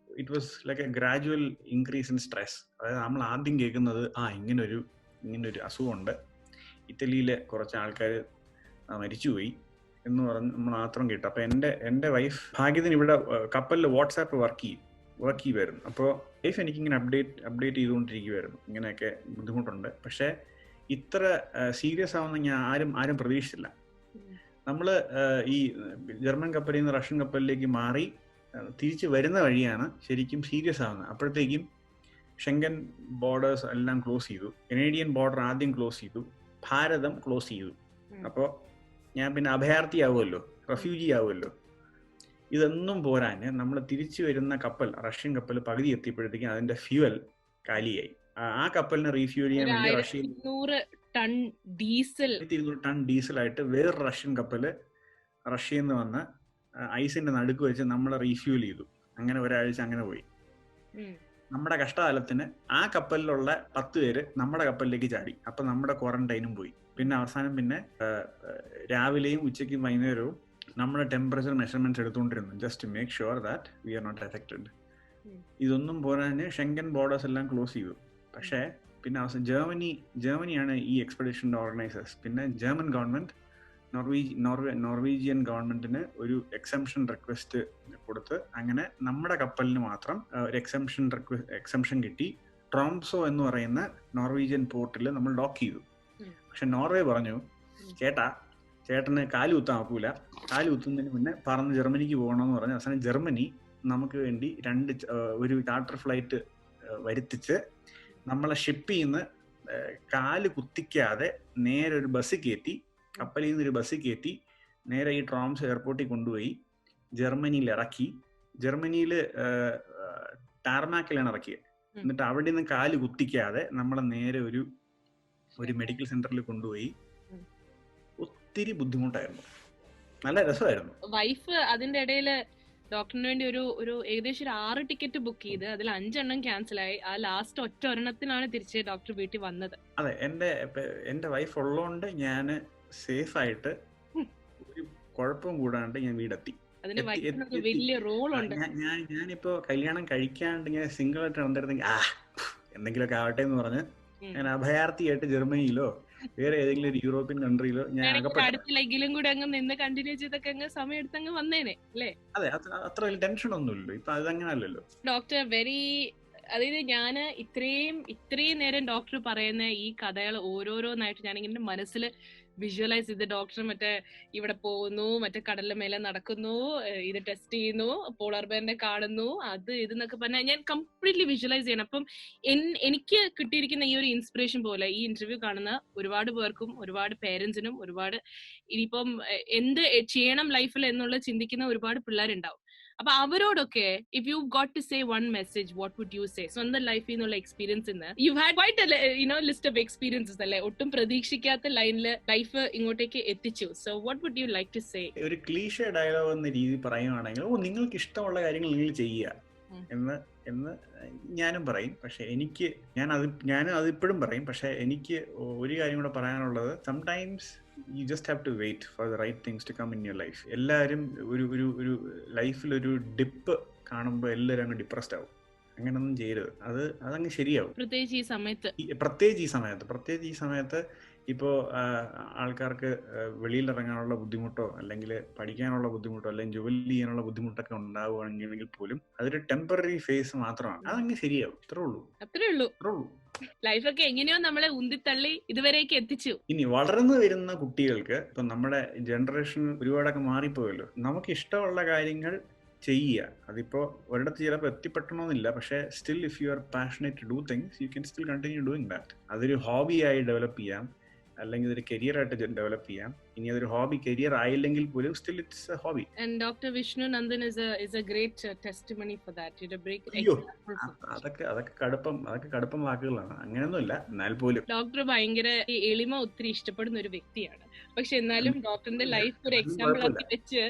it was like A gradual increase in stress. അതായത് നമ്മൾ ആദ്യം കേൾക്കുന്നത് ഇങ്ങനൊരു അസുഖമുണ്ട്, ഇറ്റലിയിലെ കുറച്ച് ആൾക്കാർ മരിച്ചുപോയി എന്ന് പറഞ്ഞ് നമ്മൾ മാത്രം കേട്ടു. അപ്പൊ എൻ്റെ വൈഫ് ഭാഗ്യത്തിന് ഇവിടെ കപ്പലിൽ വാട്സാപ്പ് വർക്ക് ചെയ്യുമായിരുന്നു. അപ്പോൾ വൈഫ് എനിക്കിങ്ങനെ അപ്ഡേറ്റ് ചെയ്തുകൊണ്ടിരിക്കുമായിരുന്നു, ഇങ്ങനെയൊക്കെ ബുദ്ധിമുട്ടുണ്ട്. പക്ഷെ ഇത്ര സീരിയസ് ആവുന്ന ഞാൻ ആരും പ്രതീക്ഷിച്ചില്ല. നമ്മൾ ഈ ജർമ്മൻ കപ്പലിൽ നിന്ന് റഷ്യൻ കപ്പലിലേക്ക് മാറി തിരിച്ചു വരുന്ന വഴിയാണ് ശരിക്കും സീരിയസ് ആവുന്നത്. അപ്പോഴത്തേക്കും ഷെങ്കൻ ബോർഡേഴ്സ് എല്ലാം ക്ലോസ് ചെയ്തു. കനേഡിയൻ ബോർഡർ ആദ്യം ക്ലോസ് ചെയ്തു, ഭാരതം ക്ലോസ് ചെയ്തു. അപ്പോൾ ഞാൻ പിന്നെ അഭയാർത്ഥി ആവുമല്ലോ, റെഫ്യൂജി ആവുമല്ലോ. ഇതൊന്നും പോരാന് നമ്മൾ തിരിച്ചു വരുന്ന കപ്പൽ, റഷ്യൻ കപ്പൽ പകുതി എത്തിയപ്പോഴത്തേക്കും അതിന്റെ ഫ്യൂവൽ കാലിയായി. ആ കപ്പലിനെ റീഫ്യൂൽ ചെയ്യാൻ വേണ്ടി റഷ്യയിൽ 200 ടൺ ഡീസലായിട്ട് വേറെ റഷ്യൻ കപ്പല് റഷ്യയിൽ നിന്ന് വന്ന് ഐസിന്റെ നടുക്ക് വെച്ച് നമ്മളെ റീഫ്യൂൽ ചെയ്തു. അങ്ങനെ ഒരാഴ്ച അങ്ങനെ പോയി. നമ്മുടെ കഷ്ടകാലത്തിന് ആ കപ്പലിലുള്ള 10 പേര് നമ്മുടെ കപ്പലിലേക്ക് ചാടി. അപ്പൊ നമ്മുടെ ക്വാറന്റൈനും പോയി. പിന്നെ അവസാനം പിന്നെ രാവിലെയും ഉച്ചയ്ക്കും വൈകുന്നേരവും നമ്മുടെ ടെമ്പറേച്ചർ മെഷർമെന്റ്സ് എടുത്തുകൊണ്ടിരുന്നു, just make sure that we are not affected. ഇതൊന്നും പോരാന് ഷെങ്കൻ ബോർഡേഴ്സ് എല്ലാം ക്ലോസ് ചെയ്തു. പക്ഷേ പിന്നെ അവസാനം ജർമ്മനിയാണ് ഈ എക്സ്പെഡിഷൻ്റെ ഓർഗനൈസേഴ്സ്. പിന്നെ ജർമ്മൻ ഗവൺമെന്റ് നോർവീജിയൻ ഗവൺമെന്റിന് ഒരു എക്സംഷൻ റിക്വസ്റ്റ് കൊടുത്ത് അങ്ങനെ നമ്മുടെ കപ്പലിന് മാത്രം ഒരു എക്സംഷൻ കിട്ടി. ട്രോംസോ എന്ന് പറയുന്ന നോർവീജിയൻ പോർട്ടിൽ നമ്മൾ ഡോക്ക് ചെയ്തു. പക്ഷെ നോർവേ പറഞ്ഞു, ചേട്ടന് കാല് കുത്താൻ നോക്കൂല, കാല് കുത്തുന്നതിന് മുന്നേ പറന്ന് ജർമ്മനിക്ക് പോകണമെന്ന് പറഞ്ഞ് അവസാനം ജർമ്മനി നമുക്ക് വേണ്ടി ഒരു ചാർട്ടർ ഫ്ലൈറ്റ് വരുത്തിച്ച് നമ്മളെ ഷിപ്പിൽ നിന്ന് കാല് കുത്തിക്കാതെ നേരെ ഒരു ബസ് കയറ്റി, കപ്പലിൽ നിന്ന് ഒരു ബസ് കയറ്റി നേരെ ഈ ട്രോംസ് എയർപോർട്ടിൽ കൊണ്ടുപോയി ജർമ്മനിയിൽ ഇറക്കി. ജർമ്മനിയിൽ ടാർമാക്കിലാണ് ഇറക്കിയത്. എന്നിട്ട് അവിടെ നിന്ന് കാല് കുത്തിക്കാതെ നമ്മളെ നേരെ ഒരു മെഡിക്കൽ സെന്ററിൽ കൊണ്ടുപോയി. ഒത്തിരി ബുദ്ധിമുട്ടായിരുന്നു, നല്ല രസമായിരുന്നു. വൈഫ് അതിന്റെ ഇടയില് ഡോക്ടറിന് വേണ്ടി ഒരു ഏകദേശം 6 ടിക്കറ്റ് ബുക്ക് ചെയ്ത് അതിൽ 5 എണ്ണം ക്യാൻസൽ ആയി. ആ ലാസ്റ്റ് ഒറ്റ ഒരെണ്ണത്തിനാണ് തിരിച്ച് ഡോക്ടർ വീട്ടിൽ വന്നത്. അതെ, എന്റെ വൈഫ് ഉള്ളതുകൊണ്ട് ഞാൻ സേഫ് ആയിട്ട് ഒരു കുഴപ്പവും കൂടാണ്ട് ഞാൻ വീടെത്തി. വലിയ റോളുണ്ട്. ഞാനിപ്പോ കല്യാണം കഴിക്കാണ്ട് ഞാൻ സിംഗിൾ ആയിട്ട് നടന്നിരുന്നെങ്കിൽ എന്തെങ്കിലുമൊക്കെ ആവട്ടെ എന്ന് പറഞ്ഞ് ഞാൻ അഭയാർത്ഥിയായിട്ട് ജർമ്മനിയിലോ വേറെ ഏതെങ്കിലും ഒരു യൂറോപ്യൻ കൺട്രിയിലോ ഞാൻ അടുത്തില്ലെങ്കിലും കൂടെ അങ്ങ് നിന്ന് കണ്ടിന്യൂ ചെയ്തൊക്കെ അങ്ങ് സമയം എടുത്തങ്ങ് വന്നേനെ അല്ലേ? അതെ, അത്ര വലിയ ടെൻഷൻ ഒന്നുമില്ലല്ലോ. ഇപ്പൊ അതങ്ങനല്ലല്ലോ. ഡോക്ടർ അതായത് ഞാൻ ഇത്രയും നേരം ഡോക്ടർ പറയുന്ന ഈ കഥകൾ ഓരോരോന്നായിട്ട് ഞാനിങ്ങനെ മനസ്സിൽ വിഷ്വലൈസ് ചെയ്ത്, ഡോക്ടർ മറ്റേ ഇവിടെ പോകുന്നു, മറ്റേ കടലിന്റെ മേലെ നടക്കുന്നു, ഇത് ടെസ്റ്റ് ചെയ്യുന്നു, പോളാർ ബെയറിനെ കാണുന്നു, അത് ഇതെന്നൊക്കെ പറഞ്ഞാൽ ഞാൻ കംപ്ലീറ്റ്ലി വിഷ്വലൈസ് ചെയ്യണം. അപ്പം എനിക്ക് കിട്ടിയിരിക്കുന്ന ഈ ഒരു ഇൻസ്പിറേഷൻ പോലെ ഈ ഇന്റർവ്യൂ കാണുന്ന ഒരുപാട് പേർക്കും, ഒരുപാട് പേരൻസിനും, ഒരുപാട് ഇനിയിപ്പം എന്ത് ചെയ്യണം ലൈഫിൽ എന്നുള്ള ചിന്തിക്കുന്ന ഒരുപാട് പിള്ളേരുണ്ടാവും. അപ്പൊ അവരോടൊക്കെ if you got to say one message, what would you say? സ്വന്തം ലൈഫിൽ നിന്നുള്ള experience you had quite list of experiences അല്ലേ? ഒട്ടും പ്രതീക്ഷിക്കാത്ത ലൈനിൽ ലൈഫ് ഇങ്ങോട്ടേക്ക് എത്തിച്ചു. So what would you like to say? ഒരു ക്ലീഷേ ഡയലോഗ് എന്ന രീതി പറയുകയാണെങ്കിൽ, നിങ്ങൾക്ക് ഇഷ്ടമുള്ള കാര്യങ്ങൾ നിങ്ങൾ ചെയ്യുക എന്ന് ഞാനും പറയും. പക്ഷെ ഞാനും അതിപ്പോഴും പറയും. പക്ഷെ എനിക്ക് ഒരു കാര്യം കൂടെ പറയാനുള്ളത്, sometimes you just have to wait for the right things to come in your life. എല്ലാവരും ഒരു ലൈഫിൽ ഒരു ഡിപ്പ് കാണുമ്പോൾ എല്ലാവരും അങ്ങ് ഡിപ്രസ്ഡ് ആവും. അങ്ങനൊന്നും ചെയ്യരുത്. അതങ്ങ് ശരിയാവും. പ്രത്യേകിച്ച് ഈ സമയത്ത് ഇപ്പോ ആൾക്കാർക്ക് വെളിയിലിറങ്ങാനുള്ള ബുദ്ധിമുട്ടോ അല്ലെങ്കിൽ പഠിക്കാനുള്ള ബുദ്ധിമുട്ടോ അല്ലെങ്കിൽ ജോലി ചെയ്യാനുള്ള ബുദ്ധിമുട്ടൊക്കെ ഉണ്ടാവുകയാണെങ്കിൽ പോലും അതൊരു ടെമ്പററി ഫേസ് മാത്രമാണ്. അതങ്ങ് ശരിയാവും. അത്രേ ഉള്ളൂ. ലൈഫൊക്കെ എങ്ങനെയോ നമ്മളെ ഉന്തിത്തള്ളി ഇതുവരേക്ക് എത്തിച്ചു. ഇനി വളർന്നു വരുന്ന കുട്ടികൾക്ക്, ഇപ്പൊ നമ്മുടെ ജനറേഷൻ ഒരുപാടൊക്കെ മാറിപ്പോയല്ലോ, നമുക്ക് ഇഷ്ടമുള്ള കാര്യങ്ങൾ ചെയ്യുക. അതിപ്പോ ഒരിടത്ത് ചിലപ്പോൾ എത്തിപ്പെട്ടണമെന്നില്ല, പക്ഷെ still if you are passionate to do things you can still continue doing that. അതൊരു ഹോബിയായി ഡെവലപ്പ് ചെയ്യാം, അല്ലെങ്കിൽ ഒരു കരിയറായിട്ട് ഡെവലപ്പ് ചെയ്യാം. ഇനി അതൊരു ഹോബി കരിയർ ആയില്ലെങ്കിൽ പോലും still it's A hobby. And Dr. Vishnu Nandan is a great testimony for that. You're a great അയ്യോ example for that. അതൊക്കെ കടുപ്പം വാക്കുകളാണ്, അങ്ങനെയൊന്നുമില്ല. എന്നാൽ പോലും ഡോക്ടർ ഭയങ്കര എളിമ ഒത്തിരി ഇഷ്ടപ്പെടുന്ന ഒരു വ്യക്തിയാണ്. പക്ഷെ എന്നാലും ഡോക്ടറിന്റെ ലൈഫ് ഒരു അത് എക്സാമ്പിൾ കുഴപ്പമില്ല. ആക്കി വെച്ച്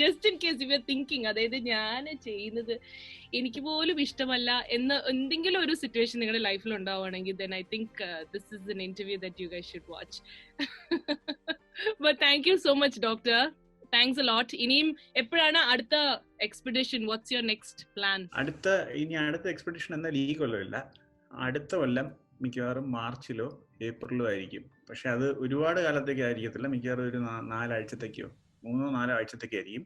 just in case you are thinking, അതായത് ഞാൻ ചെയ്യുന്നത് എനിക്ക് പോലും ഇഷ്ടമല്ല എന്ന് എന്തെങ്കിലും ഒരു സിറ്റുവേഷൻ നിങ്ങളുടെ ലൈഫിൽ ഉണ്ടാവുകയാണെങ്കിൽ then I think this is an interview that you guys should watch. But thank you so much, doctor. Thanks a lot. ഇനിയും എപ്പോഴാണ് അടുത്ത expedition? What's your next plan? അടുത്ത എക്സ്പെഡിഷൻ എന്നാൽ ഈ കൊല്ലമില്ല, അടുത്ത കൊല്ലം മിക്കവാറും മാർച്ചിലോ ഏപ്രിലോ ആയിരിക്കും. പക്ഷെ അത് ഒരുപാട് കാലത്തേക്ക് ആയിരിക്കത്തില്ല, മിക്കവാറും ഒരു 4 ആഴ്ചത്തേക്കോ 3-4 ആഴ്ചത്തേക്ക് ആയിരിക്കും.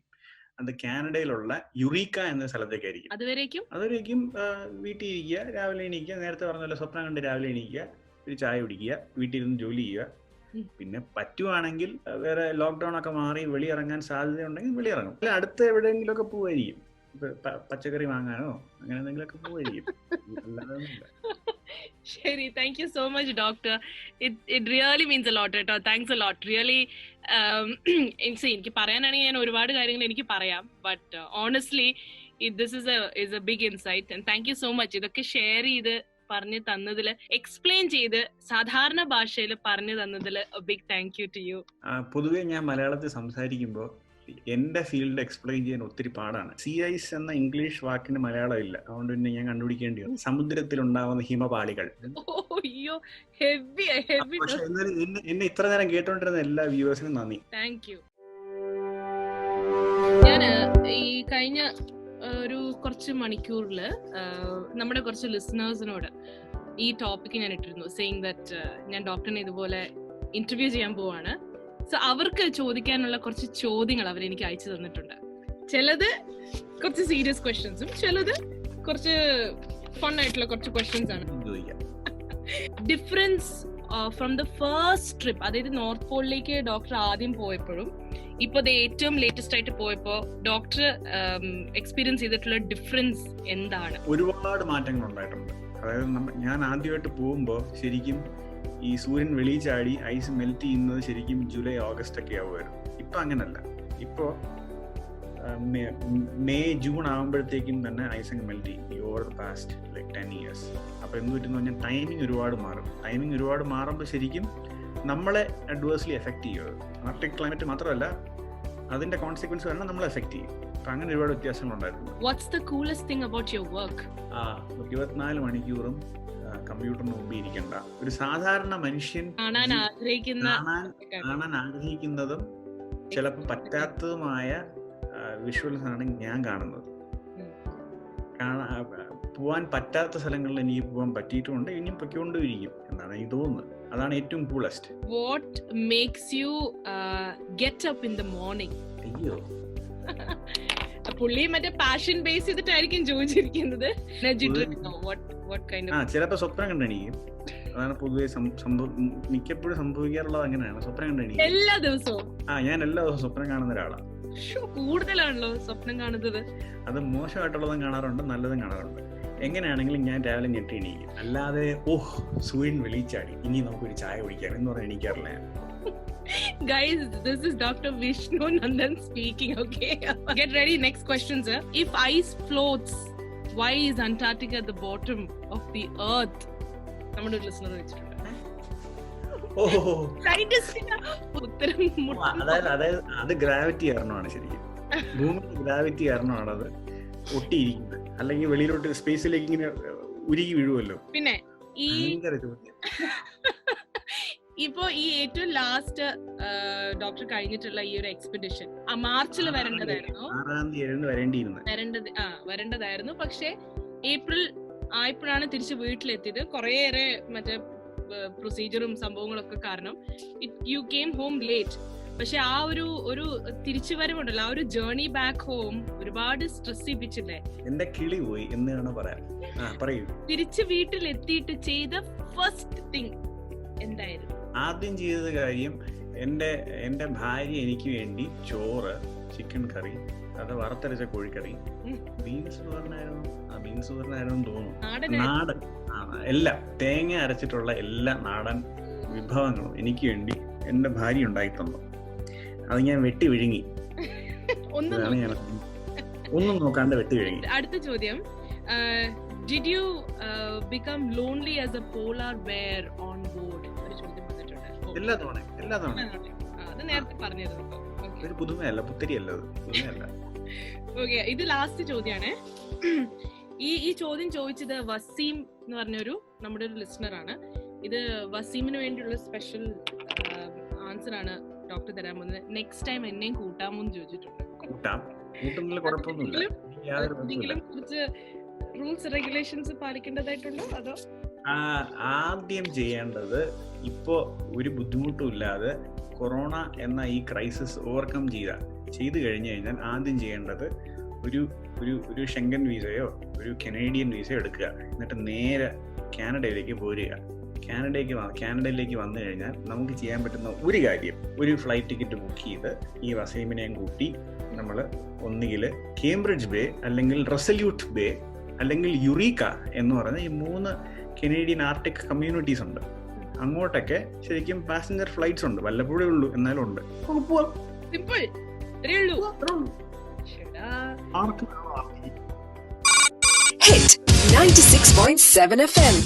അത് കാനഡയിലുള്ള യുറീക്ക എന്ന സ്ഥലത്തേക്കായിരിക്കും. അതുവരേക്കും വീട്ടിൽ ഇരിക്കുക, രാവിലെ എണീക്കുക, നേരത്തെ പറഞ്ഞ സ്വപ്നം കണ്ട് രാവിലെ എണീക്കുക, ഒരു ചായ കുടിക്കുക, വീട്ടിലിരുന്ന് ജോലി ചെയ്യുക. പിന്നെ പറ്റുവാണെങ്കിൽ വേറെ ലോക്ക്ഡൌൺ ഒക്കെ മാറി വെളിയിറങ്ങാൻ സാധ്യതയുണ്ടെങ്കിൽ വെളിയിറങ്ങും. അല്ല അടുത്ത് എവിടെയെങ്കിലും ഒക്കെ പോവായിരിക്കും, പച്ചക്കറി വാങ്ങാനോ അങ്ങനെ എന്തെങ്കിലുമൊക്കെ പോവായിരിക്കും. ശരി, thank you so much doctor. It really means a lot കേട്ടോ. Thanks a lot really. എനിക്ക് പറയാനാണെങ്കിൽ ഞാൻ ഒരുപാട് കാര്യങ്ങൾ എനിക്ക് പറയാം, but honestly this is a big insight and thank you so much. ഇതൊക്കെ ഷെയർ ചെയ്ത് പറഞ്ഞു തന്നതിൽ, എക്സ്പ്ലെയിൻ ചെയ്ത് സാധാരണ ഭാഷയിൽ പറഞ്ഞു തന്നതിൽ big thank you to you. പൊതുവെ ഞാൻ മലയാളത്തിൽ സംസാരിക്കുമ്പോൾ എന്റെ ഫീൽഡ് എക്സ്പ്ലെയിൻ ചെയ്യാൻ ഒത്തിരി പാടാണ്. സീ ഐസ് എന്ന ഇംഗ്ലീഷ് വാക്കിന് മലയാളം ഇല്ല, അതുകൊണ്ട് പിന്നെ ഞാൻ കണ്ടുപിടിക്കേണ്ടി വന്നു. സമുദ്രത്തിലുണ്ടാവുന്ന ഹിമപാളികൾ. പക്ഷെ എന്നെ ഇത്ര നേരം കേട്ടോണ്ടിരുന്ന എല്ലാ വ്യൂവേഴ്സിനും നന്ദി. Thank you. ഞാന് ഈ കഴിഞ്ഞ ഒരു കുറച്ച് മണിക്കൂറില് നമ്മുടെ കുറച്ച് ലിസണേഴ്സിനോട് ഈ ടോപ്പിക് ഞാൻ ഇട്ടിരുന്നു, സെയിങ് ദാറ്റ് ഞാൻ ഡോക്ടറിനെ ഇതുപോലെ ഇന്റർവ്യൂ ചെയ്യാൻ പോവാണ്. സോ അവർക്ക് ചോദിക്കാനുള്ള കുറച്ച് ചോദ്യങ്ങൾ അവർ എനിക്ക് അയച്ചു തന്നിട്ടുണ്ട്. ചിലത് കുറച്ച് സീരിയസ് ക്വസ്റ്റ്യൻസും ചിലത് കുറച്ച് ഫൺ ആയിട്ടുള്ള കുറച്ച് ക്വസ്റ്റ്യൻസ് ആണ്. Difference from the first trip, അതായത് നോർത്ത് പോളിലേക്ക് ഡോക്ടർ ആദ്യം പോയപ്പോഴും ഇപ്പൊ അത് ഏറ്റവും ലേറ്റസ്റ്റ് ആയിട്ട് പോയപ്പോ ഡോക്ടർ എക്സ്പീരിയൻസ് ചെയ്തിട്ടുള്ള ഡിഫറൻസ് എന്താണ്? ഒരുപാട് മാറ്റങ്ങൾ ഉണ്ടായിട്ടുണ്ട്. അതായത് ഞാൻ ആദ്യമായിട്ട് പോകുമ്പോൾ ശരിക്കും ഈ സൂര്യൻ വെളിയിൽ ചാടി ഐസ് മെൽറ്റ് ചെയ്യുന്നത് ശരിക്കും ജൂലൈ ഓഗസ്റ്റ് ഒക്കെ ആവുമായിരുന്നു. ഇപ്പൊ അങ്ങനല്ല. ഇപ്പോ മെയ് ജൂൺ ആകുമ്പോഴത്തേക്കും തന്നെ ഐസ് അങ്ങ് മെൽറ്റ് ചെയ്യും over the past like 10 years. അപ്പൊ എന്ത് പറ്റുന്ന പറഞ്ഞാൽ ടൈമിങ് ഒരുപാട് മാറുമ്പോൾ ശരിക്കും നമ്മളെ അഡ്വേഴ്സ്ലി എഫക്ട് ചെയ്യും. ആർട്ടിക് ക്ലൈമറ്റ് മാത്രമല്ല, അതിന്റെ കോൺസിക്വൻസ് വരണം നമ്മളെ എഫക്ട് ചെയ്യും. അപ്പൊ അങ്ങനെ ഒരുപാട് വ്യത്യാസങ്ങളുണ്ടായിരുന്നു. What's the coolest thing about your work? 24 മണിക്കൂറും കമ്പ്യൂട്ടറിന് മുമ്പിൽ ഇരിക്കണ്ട ഒരു സാധാരണ മനുഷ്യൻ കാണാൻ ആഗ്രഹിക്കുന്നതും ചിലപ്പോൾ പറ്റാത്തതുമായ വിഷ്വൽസ് ആണ് ഞാൻ കാണുന്നത്. പോവാൻ പറ്റാത്ത സ്ഥലങ്ങളിൽ എനിക്ക് പോകാൻ പറ്റിയിട്ടുമുണ്ട്, ഇനിയും പൊയ്ക്കൊണ്ടിരിക്കും എന്നാണ് എനിക്ക് തോന്നുന്നത്. അതാണ് ഏറ്റവും coolest. What makes you get up in the morning? അയ്യോ, പുള്ളി മറ്റേ പാഷൻ ബേസ് ചെയ്തിട്ടായിരിക്കും ചോദിച്ചിരിക്കുന്നത്. ചിലപ്പോ സ്വപ്നം കണ്ടെണീക്കും. അതാണ് പൊതുവെ മിക്കപ്പോഴും സംഭവിക്കാറുള്ളത്. അങ്ങനെയാണ്, സ്വപ്നം കണ്ടെണീക്കും എല്ലാ ദിവസവും. ഞാൻ എല്ലാ ദിവസവും സ്വപ്നം കാണുന്ന ഒരാളാണ്. കൂടുതലാണല്ലോ സ്വപ്നം കാണുന്നത്. അത് മോശമായിട്ടുള്ളതും കാണാറുണ്ട്, നല്ലതും കാണാറുണ്ട്. എങ്ങനെയാണെങ്കിലും ഞാൻ രാവിലെ ഞെട്ടി എണീക്കും. അല്ലാതെ സൂര്യൻ വെളിച്ചാടി ഇനി നമുക്കൊരു ചായ കുടിക്കാം എന്ന് പറഞ്ഞാൽ എണീക്കാറില്ല ഞാൻ. Guys, this is Dr. Vishnu Nandan speaking, okay? Get ready, next question, sir. If ice floats, why is Antarctica at the bottom of the earth? നമ്മുടെ ഒരു ലിസണർ വെച്ചിട്ടുണ്ട്. അതായത് അത് ഗ്രാവിറ്റി കാരണമാണ്. ശരിക്കും ഭൂമിയുടെ ഗ്രാവിറ്റി കാരണമാണ് അത് ഒട്ടിയിരിക്കുന്നത്. അല്ലെങ്കിൽ വെളിയിലോട്ട് സ്പേസിലേക്ക് ഇങ്ങനെ ഉരുകി വീഴുമല്ലോ. പിന്നെ ഇപ്പൊ ഈ ഏറ്റവും ലാസ്റ്റ് ഡോക്ടർ കഴിഞ്ഞിട്ടുള്ള ഈ ഒരു എക്സ്പെഡിഷൻ മാർച്ചിൽ വരേണ്ടതായിരുന്നു. പക്ഷെ ഏപ്രിൽ ആയപ്പോഴാണ് തിരിച്ച് വീട്ടിലെത്തിയത്. കുറേയേറെ മറ്റേ പ്രൊസീജിയറും സംഭവങ്ങളൊക്കെ കാരണം യു കെയിം ഹോം ലേറ്റ്. പക്ഷെ ആ ഒരു തിരിച്ചു വരവുണ്ടല്ലോ, ആ ഒരു ജേർണി ബാക്ക് ഹോം ഒരുപാട് സ്ട്രെസ് ചെയ്യിപ്പിച്ചില്ലേ? എന്റെ കിളി പോയി എന്ന് പറയാം. തിരിച്ച് വീട്ടിലെത്തിയിട്ട് ചെയ്ത ഫസ്റ്റ് തിങ് എന്തായിരുന്നു? ആദ്യം ചെയ്ത കാര്യം, എന്റെ ഭാര്യ എനിക്ക് വേണ്ടി ചോറ്, ചിക്കൻ കറി, അത് വറുത്തരച്ച കോഴിക്കറി, ബീൻസ് തോന്നുന്നു, നാടൻ എല്ലാം തേങ്ങ അരച്ചിട്ടുള്ള എല്ലാ നാടൻ വിഭവങ്ങളും എനിക്ക് വേണ്ടി എൻ്റെ ഭാര്യ ഉണ്ടാക്കി തന്നു. അത് ഞാൻ വെട്ടി വിഴുങ്ങി. ഇതാണ് ഞാൻ ഒന്നും നോക്കാണ്ട് വെട്ടി വിഴുങ്ങി. അടുത്ത ചോദ്യം, did you become lonely as a polar bear on board? ഒരു ചോദ്യം വന്നിട്ടുണ്ട്. എല്ലാ തവണ അത് നേരത്തെ പറഞ്ഞിരുന്നു. ഒരു പുതുമയല്ല, പുത്തരിയല്ല, പുതുമയല്ല. ഓക്കെ, ഇത് ലാസ്റ്റ് ചോദ്യമാണ്. ഈ ചോദ്യം ചോദിച്ചത് വസീം എന്ന് പറഞ്ഞൊരു നമ്മുടെ ഒരു ലിസണർ ആണ്. ഇത് വസീമിന് വേണ്ടിയുള്ള സ്പെഷ്യൽ ആൻസർ ആണ് ഡോക്ടർ തരാൻ പോകുന്നത്. നെക്സ്റ്റ് ടൈം എന്നെയും കൂട്ടാമോന്ന് ചോദിച്ചിട്ടുണ്ട്. എന്തെങ്കിലും കുറച്ച് റൂൾസ് റെഗുലേഷൻസ് പാലിക്കേണ്ടതായിട്ടുണ്ടോ അതോ? ആദ്യം ചെയ്യേണ്ടത്, ഇപ്പോ ഒരു ബുദ്ധിമുട്ടും ഇല്ലാതെ കൊറോണ എന്ന ഈ ക്രൈസിസ് ഓവർകം ചെയ്തു കഴിഞ്ഞു കഴിഞ്ഞാൽ ആദ്യം ചെയ്യേണ്ടത് ഒരു ഷെങ്കൻ വീസയോ ഒരു കനേഡിയൻ വീസയോ എടുക്കുക. എന്നിട്ട് നേരെ കാനഡയിലേക്ക് പോരുക. കാനഡയിലേക്ക് വന്നു കഴിഞ്ഞാൽ നമുക്ക് ചെയ്യാൻ പറ്റുന്ന ഒരു കാര്യം, ഒരു ഫ്ലൈറ്റ് ടിക്കറ്റ് ബുക്ക് ചെയ്ത് ഈ വസീമിനെയും കൂട്ടി നമ്മൾ ഒന്നുകിൽ കേംബ്രിഡ്ജ് ബേ, അല്ലെങ്കിൽ റെസല്യൂട്ട് ബേ, അല്ലെങ്കിൽ യുറീക്ക എന്ന് പറയുന്ന ഈ 3 കനേഡിയൻ ആർട്ടിക് കമ്മ്യൂണിറ്റീസ് ഉണ്ട്. അങ്ങോട്ടൊക്കെ ശരിക്കും പാസഞ്ചർ ഫ്ലൈറ്റ്സ് ഉണ്ട്, വല്ലപ്പോഴേ ഉള്ളൂ, എന്നാലും ഉണ്ട്. സിമ്പിൾ. Hit 96.7 FM